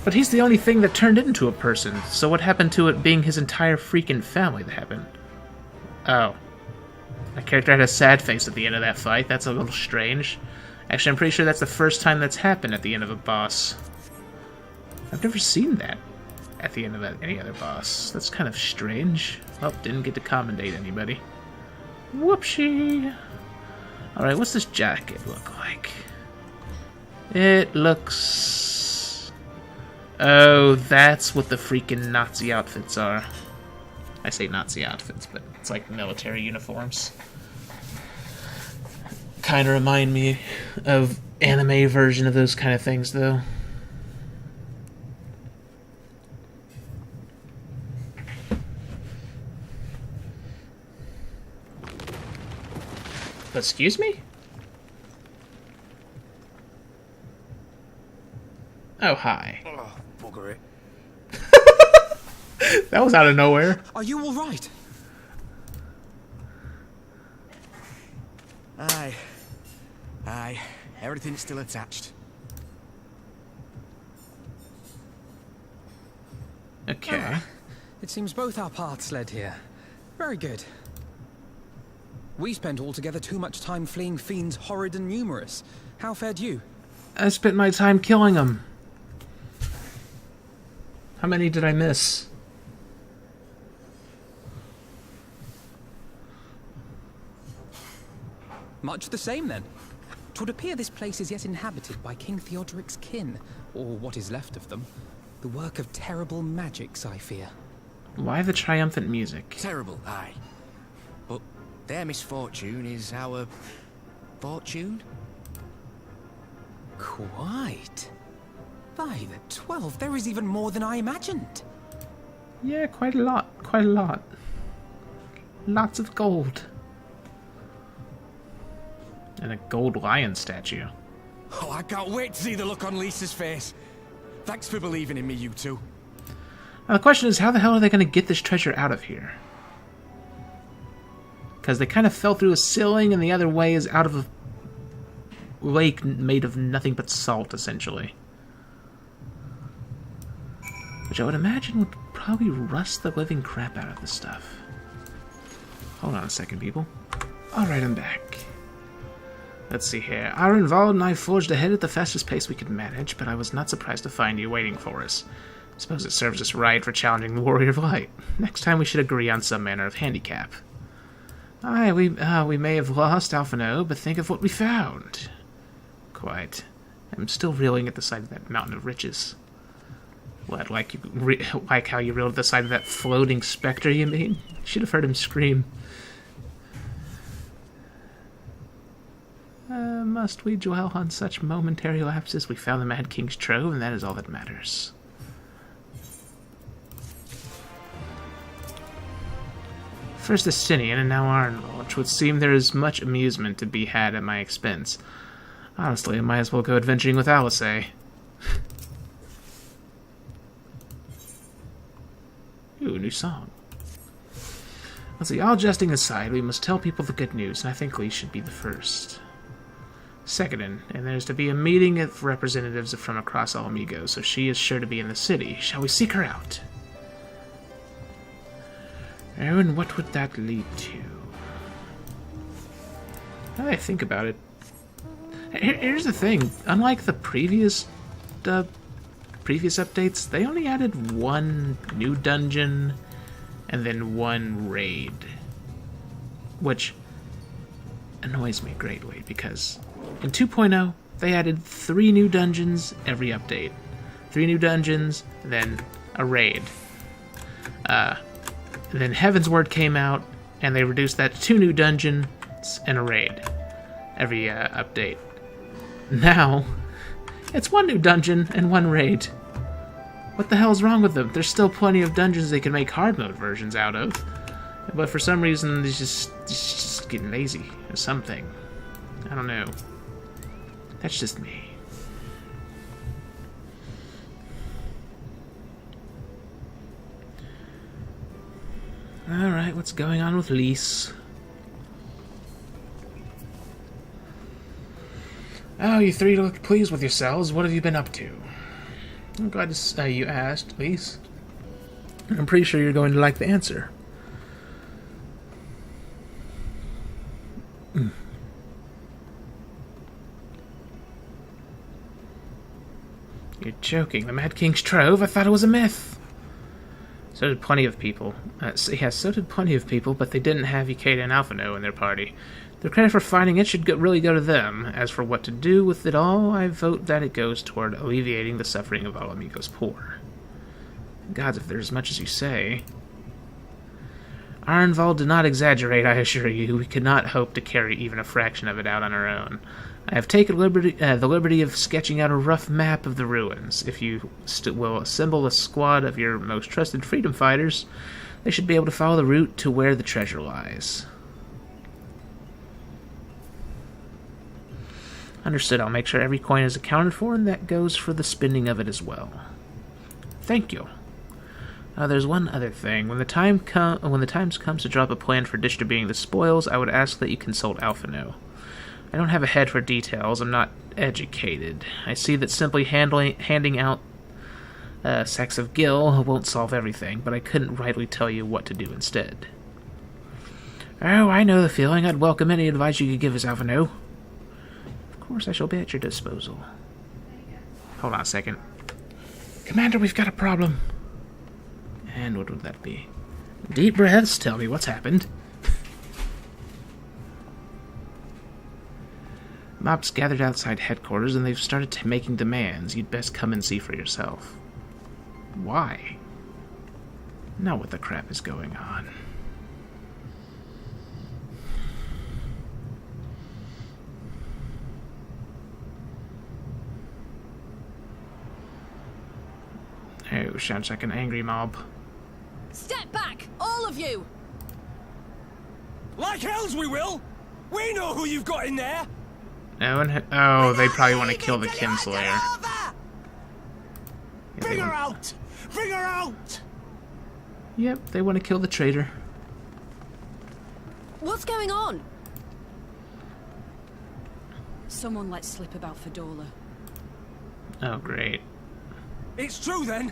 But he's the only thing that turned into a person, so what happened to it being his entire freaking family that happened? Oh. My character had a sad face at the end of that fight. That's a little strange. Actually, I'm pretty sure that's the first time that's happened at the end of a boss. I've never seen that at the end of any other boss. That's kind of strange. Oh, didn't get to commendate anybody. Whoopsie! Alright, what's this jacket look like? It looks... Oh, that's what the freaking Nazi outfits are. I say Nazi outfits, but it's like military uniforms. Kind of remind me of anime version of those kind of things, though. Excuse me? Oh, hi. Oh, bugger it. That was out of nowhere. Are you all right? Aye. Aye. Everything's still attached. Okay. It seems both our paths led here. Very good. We spent altogether too much time fleeing fiends horrid and numerous. How fared you? I spent my time killing them. How many did I miss? Much the same, then. 'Twould appear this place is yet inhabited by King Theodoric's kin, or what is left of them. The work of terrible magics, I fear. Why the triumphant music? Terrible, aye. But their misfortune is our fortune? Quite. By the 12, there is even more than I imagined. Yeah, quite a lot. Quite a lot. Lots of gold. And a gold lion statue. Oh, I can't wait to see the look on Lisa's face. Thanks for believing in me, you two. Now the question is, how the hell are they going to get this treasure out of here? Because they kind of fell through a ceiling, and the other way is out of a lake made of nothing but salt, essentially. Which I would imagine would probably rust the living crap out of the stuff. Hold on a second, people. Alright, I'm back. Let's see here. Ironvald and I forged ahead at the fastest pace we could manage, but I was not surprised to find you waiting for us. Suppose it serves us right for challenging the Warrior of Light. Next time we should agree on some manner of handicap. Aye, we may have lost Alphino, but think of what we found. Quite. I'm still reeling at the sight of that mountain of riches. What, like how you reeled at the sight of that floating specter, you mean? Should have heard him scream. Must we dwell on such momentary lapses? We found the Mad King's trove, and that is all that matters. First Estinian, and now Arnold, which would seem there is much amusement to be had at my expense. Honestly, I might as well go adventuring with Alice. Ooh, new song. Let's see, all jesting aside, we must tell people the good news, and I think Lee should be the first. Secondin, and there's to be a meeting of representatives from across Alamigo, so she is sure to be in the city. Shall we seek her out? Oh, and what would that lead to? Now that I think about it, here's the thing. Unlike the previous updates, they only added one new dungeon and then one raid, which annoys me greatly because in 2.0 They added 3 new dungeons every update. 3 new dungeons, then a raid. Then Heaven's Word came out, and they reduced that to 2 new dungeons and a raid every update. Now, it's 1 new dungeon and 1 raid. What the hell's wrong with them? There's still plenty of dungeons they can make hard mode versions out of. But for some reason, it's just getting lazy or something. I don't know. That's just me. Alright, what's going on with Lise? Oh, you 3 look pleased with yourselves. What have you been up to? I'm glad to you asked, Lise. I'm pretty sure you're going to like the answer. You're joking. The Mad King's Trove? I thought it was a myth. So did plenty of people. So did plenty of people, but they didn't have Ikeda and Alphino in their party. The credit for finding it should really go to them. As for what to do with it all, I vote that it goes toward alleviating the suffering of Ala Mhigo's poor. Gods, if there's as much as you say. Arnvald did not exaggerate, I assure you. We could not hope to carry even a fraction of it out on our own. I have taken the liberty of sketching out a rough map of the ruins. If you will assemble a squad of your most trusted freedom fighters, they should be able to follow the route to where the treasure lies. Understood. I'll make sure every coin is accounted for, and that goes for the spending of it as well. Thank you. There's one other thing. When the time comes to drop a plan for distributing the spoils, I would ask that you consult Alphino. I don't have a head for details. I'm not educated. I see that simply handing out sacks of gil won't solve everything, but I couldn't rightly tell you what to do instead. Oh, I know the feeling. I'd welcome any advice you could give us, Alphino. Of course, I shall be at your disposal. Hold on a second. Commander, we've got a problem. And what would that be? Deep breaths. Tell me what's happened. Mobs gathered outside headquarters, and they've started making demands. You'd best come and see for yourself. Why? Now what the crap is going on? Oh, sounds like an angry mob. Step back, all of you! Like hells we will! We know who you've got in there! Oh, they probably want to kill the Kinslayer. Yeah, Bring her out! Bring her out! Yep, they want to kill the traitor. What's going on? Someone let slip about Fedorla. Oh, great. It's true then!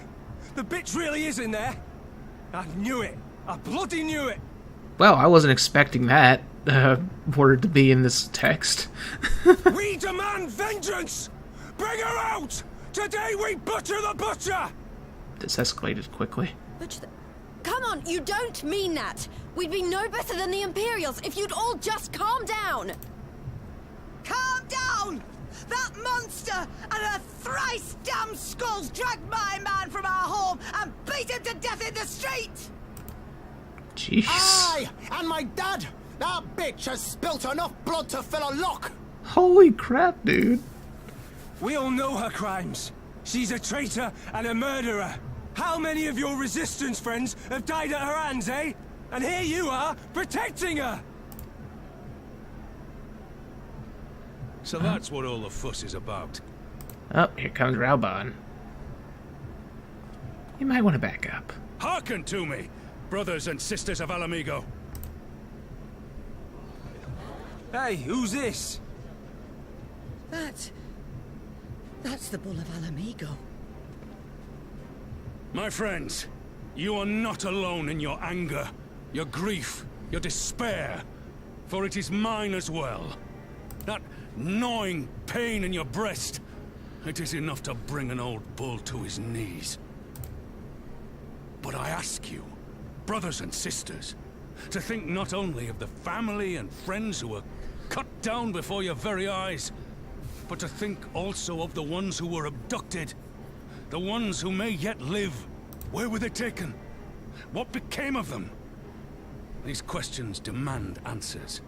The bitch really is in there! I knew it! I bloody knew it! Well, I wasn't expecting that word to be in this text. We demand vengeance! Bring her out! Today we butcher the butcher! This escalated quickly. Come on, you don't mean that! We'd be no better than the Imperials if you'd all just calm down! Calm down! That monster and her thrice damned skulls dragged my man from our home and beat him to death in the street! Jeez. Aye, and my dad! That bitch has spilt enough blood to fill a lock! Holy crap, dude. We all know her crimes. She's a traitor and a murderer. How many of your resistance friends have died at her hands, eh? And here you are, protecting her! So that's what all the fuss is about. Oh, here comes Raubon. You might want to back up. Hearken to me, brothers and sisters of Ala Mhigo. Hey, who's this? That's the Bull of Ala Mhigo. My friends, you are not alone in your anger, your grief, your despair, for it is mine as well. That gnawing pain in your breast, it is enough to bring an old bull to his knees. But I ask you, brothers and sisters, to think not only of the family and friends who were cut down before your very eyes, but to think also of the ones who were abducted. The ones who may yet live. Where were they taken? What became of them? These questions demand answers.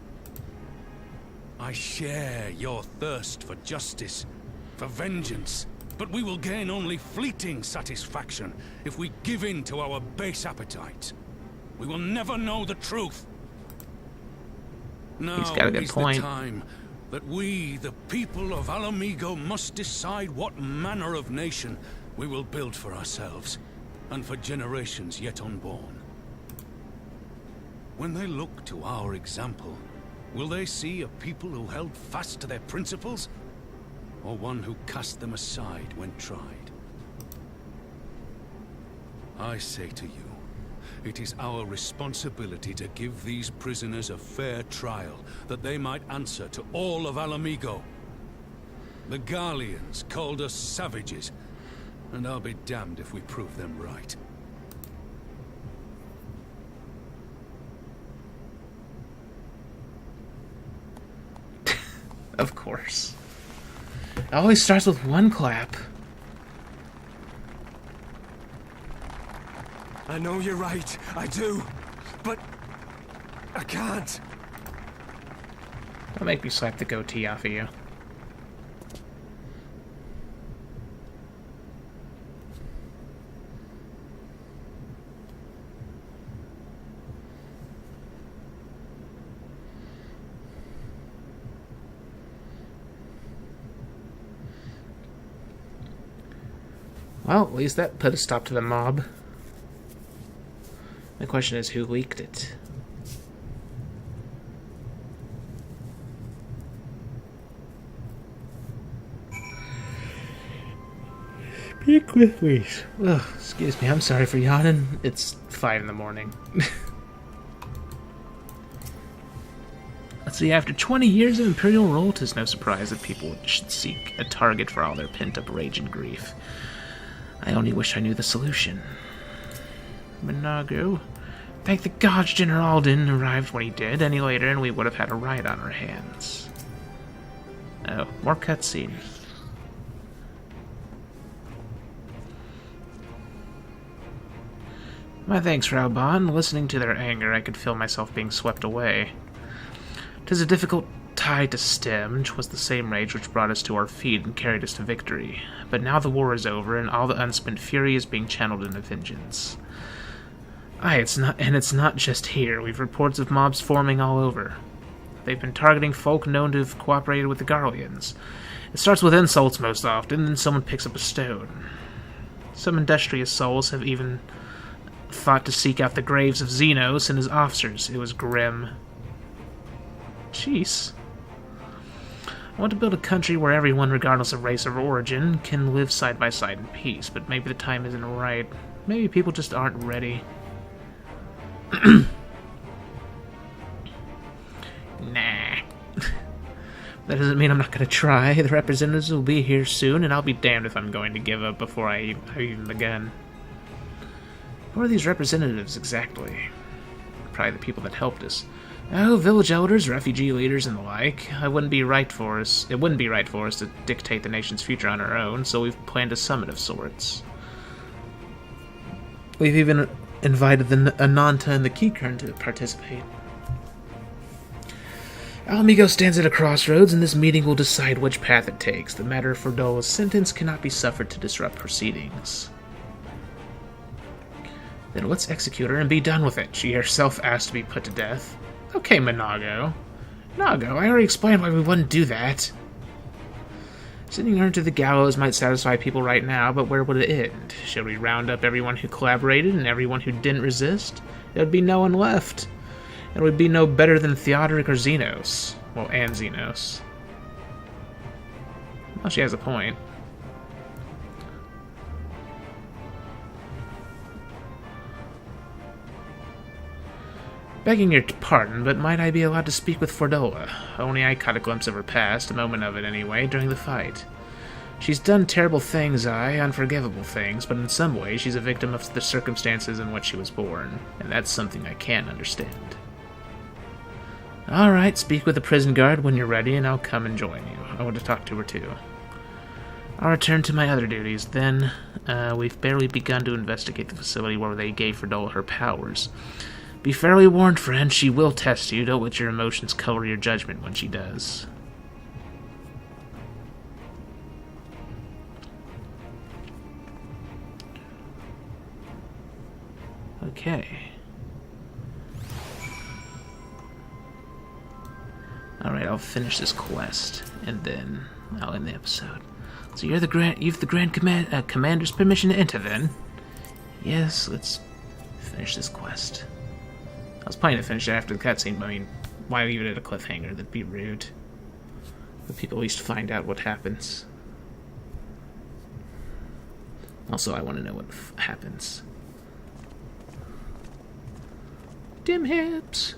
I share your thirst for justice, for vengeance, but we will gain only fleeting satisfaction if we give in to our base appetites. We will never know the truth. Now He's got a good is point. the time that we, the people of Alamigo, must decide what manner of nation we will build for ourselves, and for generations yet unborn. When they look to our example, will they see a people who held fast to their principles, or one who cast them aside when tried? I say to you, it is our responsibility to give these prisoners a fair trial, that they might answer to all of Alamigo. The Garleans called us savages, and I'll be damned if we prove them right. Of course. It always starts with one clap. I know you're right, I do. But I can't. Don't make me slap the goatee off of you. Well, at least that put a stop to the mob. The question is, who leaked it? Speak with me. Ugh, excuse me, I'm sorry for yawning. It's 5 in the morning. Let's see, after 20 years of Imperial rule, 'tis no surprise that people should seek a target for all their pent-up rage and grief. I only wish I knew the solution. Monago. Thank the gods General didn't arrive when he did any later, and we would have had a riot on our hands. Oh, more cutscene. My thanks, Raubon. Listening to their anger, I could feel myself being swept away. 'Tis a difficult tide to stem. 'Twas the same rage which brought us to our feet and carried us to victory. But now the war is over, and all the unspent fury is being channeled into vengeance. Aye, it's not just here. We've reports of mobs forming all over. They've been targeting folk known to have cooperated with the Garleans. It starts with insults most often, then someone picks up a stone. Some industrious souls have even thought to seek out the graves of Xenos and his officers. It was grim. Jeez. I want to build a country where everyone, regardless of race or origin, can live side by side in peace, but maybe the time isn't right. Maybe people just aren't ready. Nah. That doesn't mean I'm not going to try. The representatives will be here soon, and I'll be damned if I'm going to give up before I even begin. Who are these representatives exactly? Probably the people that helped us. Oh, village elders, refugee leaders, and the like. It wouldn't be right for us to dictate the nation's future on our own, so we've planned a summit of sorts. We've even invited the Ananta and the Keycurn to participate. Alamigo stands at a crossroads, and this meeting will decide which path it takes. The matter of Fordola's sentence cannot be suffered to disrupt proceedings. Then let's execute her and be done with it. She herself asked to be put to death. Okay, Monago. Nago, I already explained why we wouldn't do that. Sending her to the gallows might satisfy people right now, but where would it end? Should we round up everyone who collaborated and everyone who didn't resist? There would be no one left. It would be no better than Theodoric or Xenos. Well, and Xenos. Well, she has a point. Begging your pardon, but might I be allowed to speak with Fordola? Only I caught a glimpse of her past, a moment of it anyway, during the fight. She's done terrible things, unforgivable things, but in some ways she's a victim of the circumstances in which she was born, and that's something I can't understand. Alright, speak with the prison guard when you're ready, and I'll come and join you. I want to talk to her too. I'll return to my other duties. Then, we've barely begun to investigate the facility where they gave Fordola her powers. Be fairly warned, friend, she will test you. Don't let your emotions color your judgment when she does. Okay. Alright, I'll finish this quest, and then I'll end the episode. So you've the Grand Commander's permission to enter, then? Yes, let's finish this quest. I was planning to finish it after the cutscene, but I mean, why leave it at a cliffhanger? That'd be rude. Let people at least find out what happens. Also, I want to know what happens. Dim hips!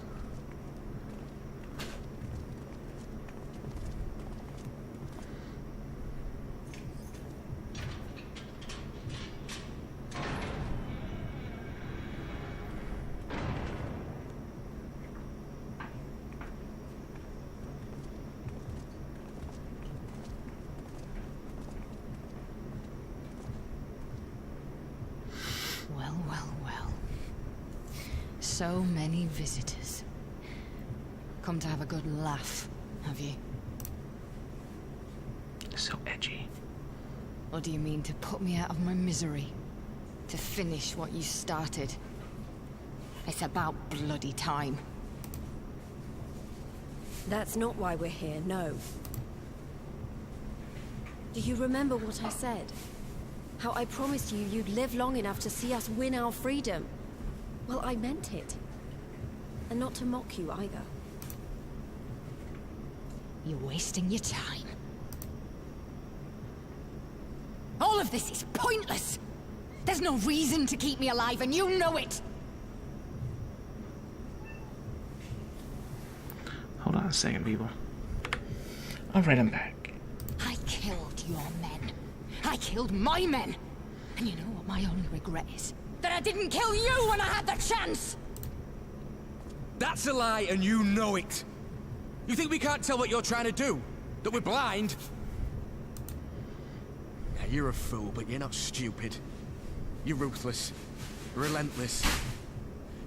So many visitors. Come to have a good laugh, have you? So edgy. Or do you mean to put me out of my misery? To finish what you started? It's about bloody time. That's not why we're here, no. Do you remember what I said? How I promised you you'd live long enough to see us win our freedom? Well, I meant it. And not to mock you either. You're wasting your time. All of this is pointless! There's no reason to keep me alive, and you know it! Hold on a second, people. Alright, I'm back. I killed your men. I killed my men! And you know what my only regret is? That I didn't kill you when I had the chance! That's a lie, and you know it! You think we can't tell what you're trying to do? That we're blind? Yeah, you're a fool, but you're not stupid. You're ruthless. Relentless.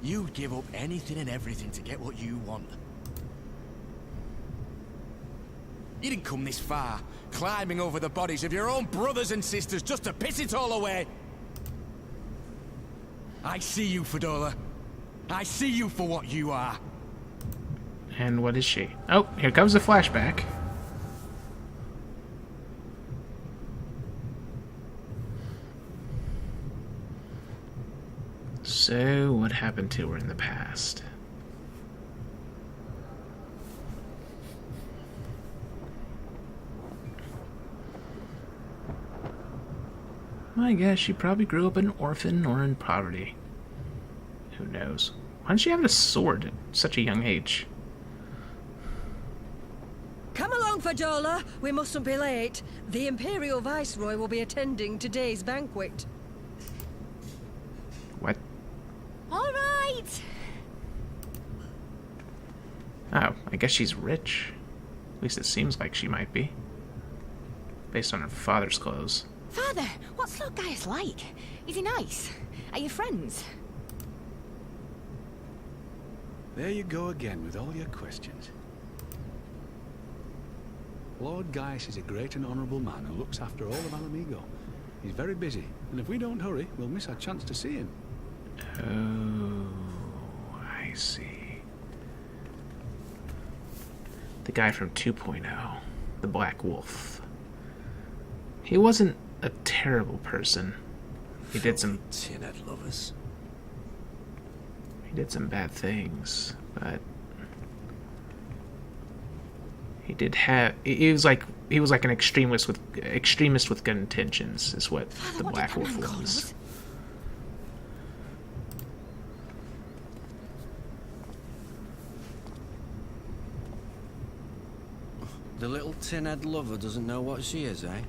You'd give up anything and everything to get what you want. You didn't come this far, climbing over the bodies of your own brothers and sisters just to piss it all away. I see you, Fordola. I see you for what you are. And what is she? Oh, here comes the flashback. So, what happened to her in the past? I guess she probably grew up an orphan or in poverty. Who knows? Why did she have a sword at such a young age? Come along, Fordola. We mustn't be late. The Imperial Viceroy will be attending today's banquet. What? All right! Oh, I guess she's rich. At least it seems like she might be. Based on her father's clothes. Father, what's that guy like? Is he nice? Are you friends? There you go again with all your questions. Lord Gaius is a great and honourable man who looks after all of Alamigo. He's very busy, and if we don't hurry, we'll miss our chance to see him. Oh, I see. The guy from 2.0, the Black Wolf. He wasn't a terrible person. He did some tin-head lovers. He did some bad things, but he did have. He was like an extremist with good intentions. Is what Father, the what Black did Wolf that man call was. us? The little tin-head lover doesn't know what she is, eh?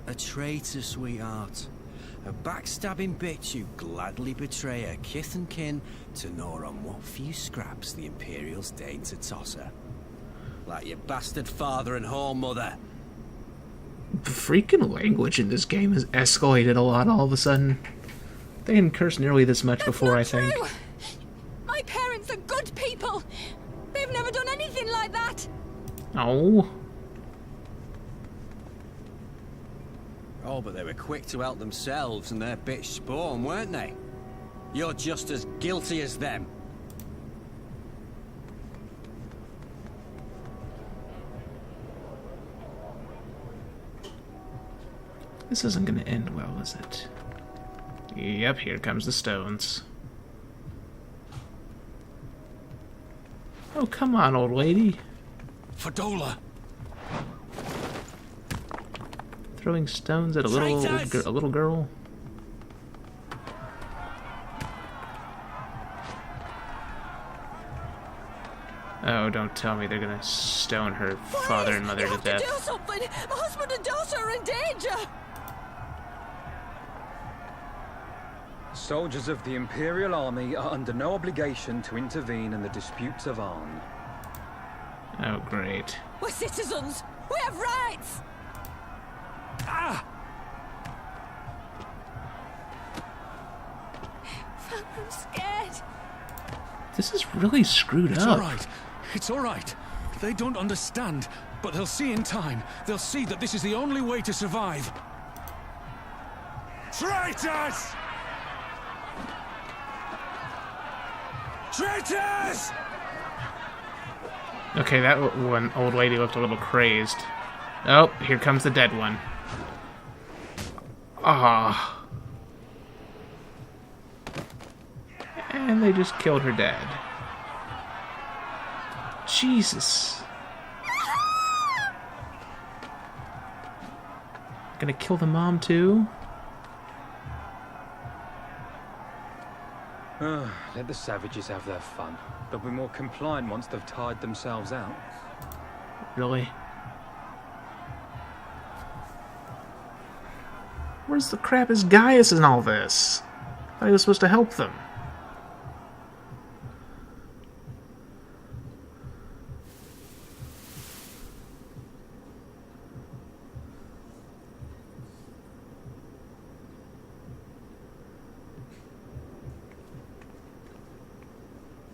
A traitor, sweetheart. A backstabbing bitch who'd gladly betray her kith and kin to gnaw on what few scraps the Imperials deign to toss her. Like your bastard father and whore mother. Freaking language in this game has escalated a lot all of a sudden. They didn't curse nearly this much before, I think. True. My parents are good people. They've never done anything like that. Oh. Oh, but they were quick to help themselves and their bitch spawn, weren't they? You're just as guilty as them. This isn't gonna end well, is it? Yep, here comes the stones. Oh, come on, old lady. Fadola! Throwing stones at a little girl. Oh, don't tell me they're gonna stone her father and mother to death. Do something! My husband and daughter are in danger! Soldiers of the Imperial Army are under no obligation to intervene in the disputes of Arn. Oh, great. We're citizens! We have rights! Ah! I'm scared. This is really screwed It's up. alright. It's alright. They don't understand, but they'll see in time. They'll see that this is the only way to survive. Traitors! Traitors! Okay, that one old lady looked a little crazed. Oh, here comes the dead one. Ah. And they just killed her dad. Jesus. Gonna kill the mom too? Let the savages have their fun. They'll be more compliant once they've tired themselves out. Really? Where's the crap is Gaius in all this? I thought he was supposed to help them.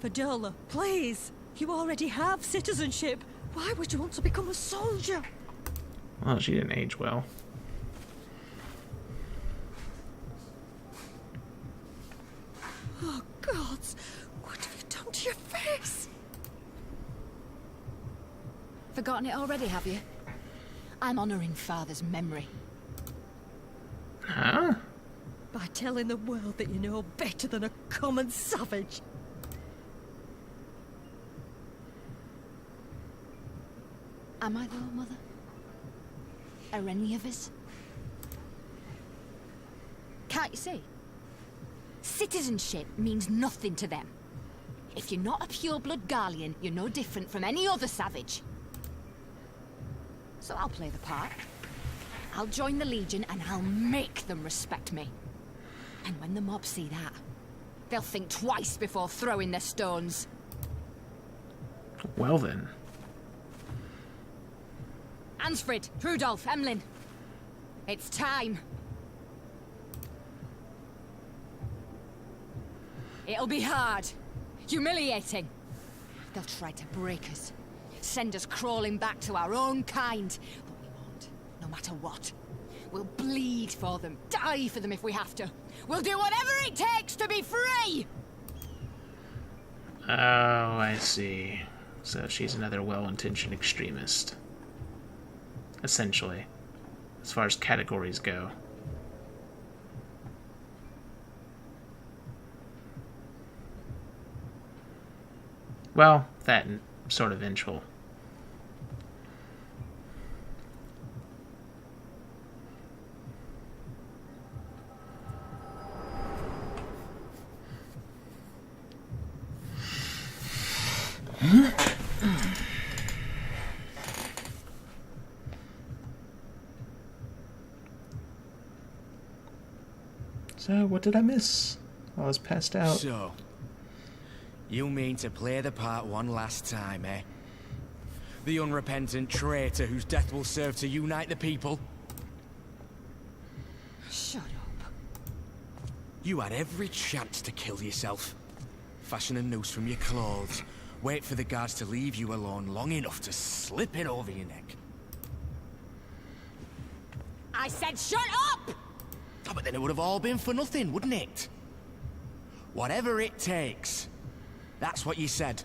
Fadola, please. You already have citizenship. Why would you want to become a soldier? Well, she didn't age well. Oh, gods. What have you done to your face? Forgotten it already, have you? I'm honoring Father's memory. Huh? By telling the world that you know better than a common savage. Am I though, Mother? Are any of us? Can't you see? Citizenship means nothing to them. If you're not a pure-blood Garlean, you're no different from any other savage. So I'll play the part. I'll join the Legion and I'll make them respect me. And when the mob see that, they'll think twice before throwing their stones. Well then. Ansfrid, Rudolph, Emlyn. It's time. It'll be hard. Humiliating. They'll try to break us. Send us crawling back to our own kind. But we won't, no matter what. We'll bleed for them, die for them if we have to. We'll do whatever it takes to be free! Oh, I see. So she's another well-intentioned extremist. Essentially. As far as categories go. Well, that and sort of vengeful. So, what did I miss? I was passed out. So, you mean to play the part one last time, eh? The unrepentant traitor whose death will serve to unite the people? Shut up. You had every chance to kill yourself. Fashion a noose from your clothes. Wait for the guards to leave you alone long enough to slip it over your neck. I said shut up! Oh, but then it would have all been for nothing, wouldn't it? Whatever it takes. That's what you said.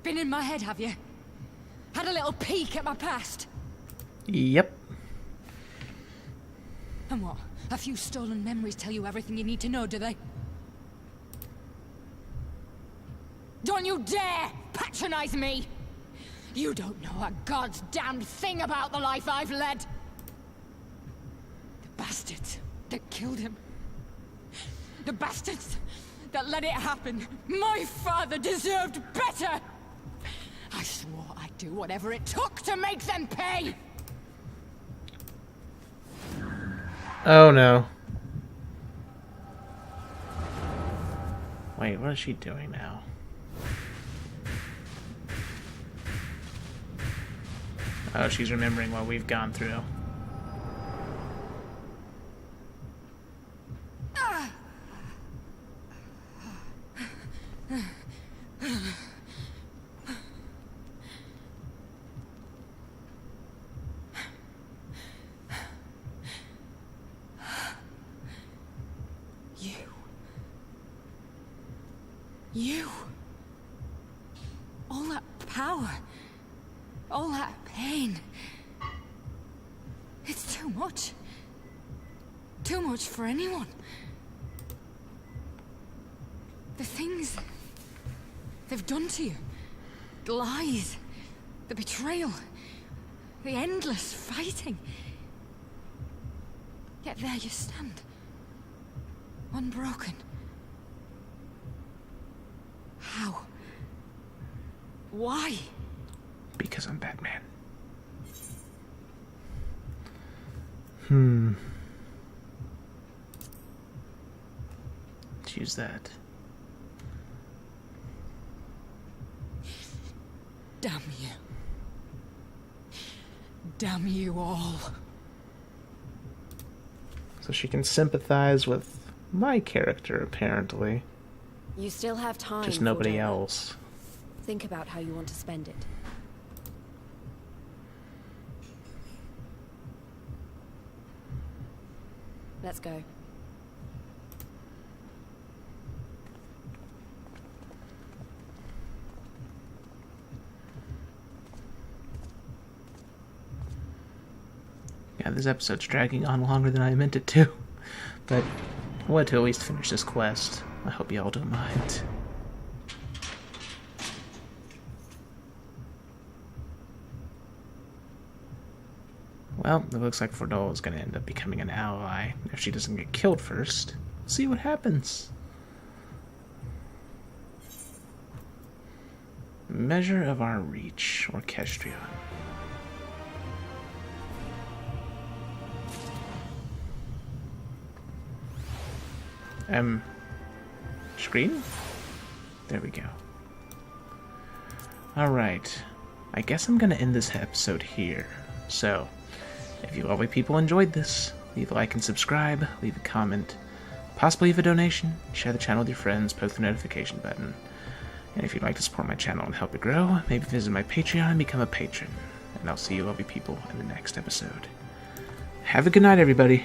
Been in my head, have you? Had a little peek at my past? Yep. And what? A few stolen memories tell you everything you need to know, do they? Don't you dare patronize me! You don't know a god's damned thing about the life I've led! The bastards that killed him. The bastards that let it happen. My father deserved better! I swore I'd do whatever it took to make them pay! Oh no. Wait, what is she doing now? Oh, she's remembering what we've gone through. You. All that power. All that pain. It's too much. Too much for anyone. The things they've done to you. The lies. The betrayal. The endless fighting. Yet there you stand. Unbroken. How? Why? Because I'm Batman. Let's use that. Damn you. Damn you all. So she can sympathize with my character, apparently. You still have time. Just nobody Cordella. else. Think about how you want to spend it. Let's go. Yeah, this episode's dragging on longer than I meant it to. But I wanted to at least finish this quest. I hope y'all don't mind. Well, it looks like Fordol is going to end up becoming an ally if she doesn't get killed first. See what happens. Measure of our reach, Orchestrion. Screen? There we go. Alright. I guess I'm gonna end this episode here. So, if you lovely people enjoyed this, leave a like and subscribe, leave a comment, possibly leave a donation, share the channel with your friends, post the notification button. And if you'd like to support my channel and help it grow, maybe visit my Patreon and become a patron. And I'll see you lovely people in the next episode. Have a good night, everybody.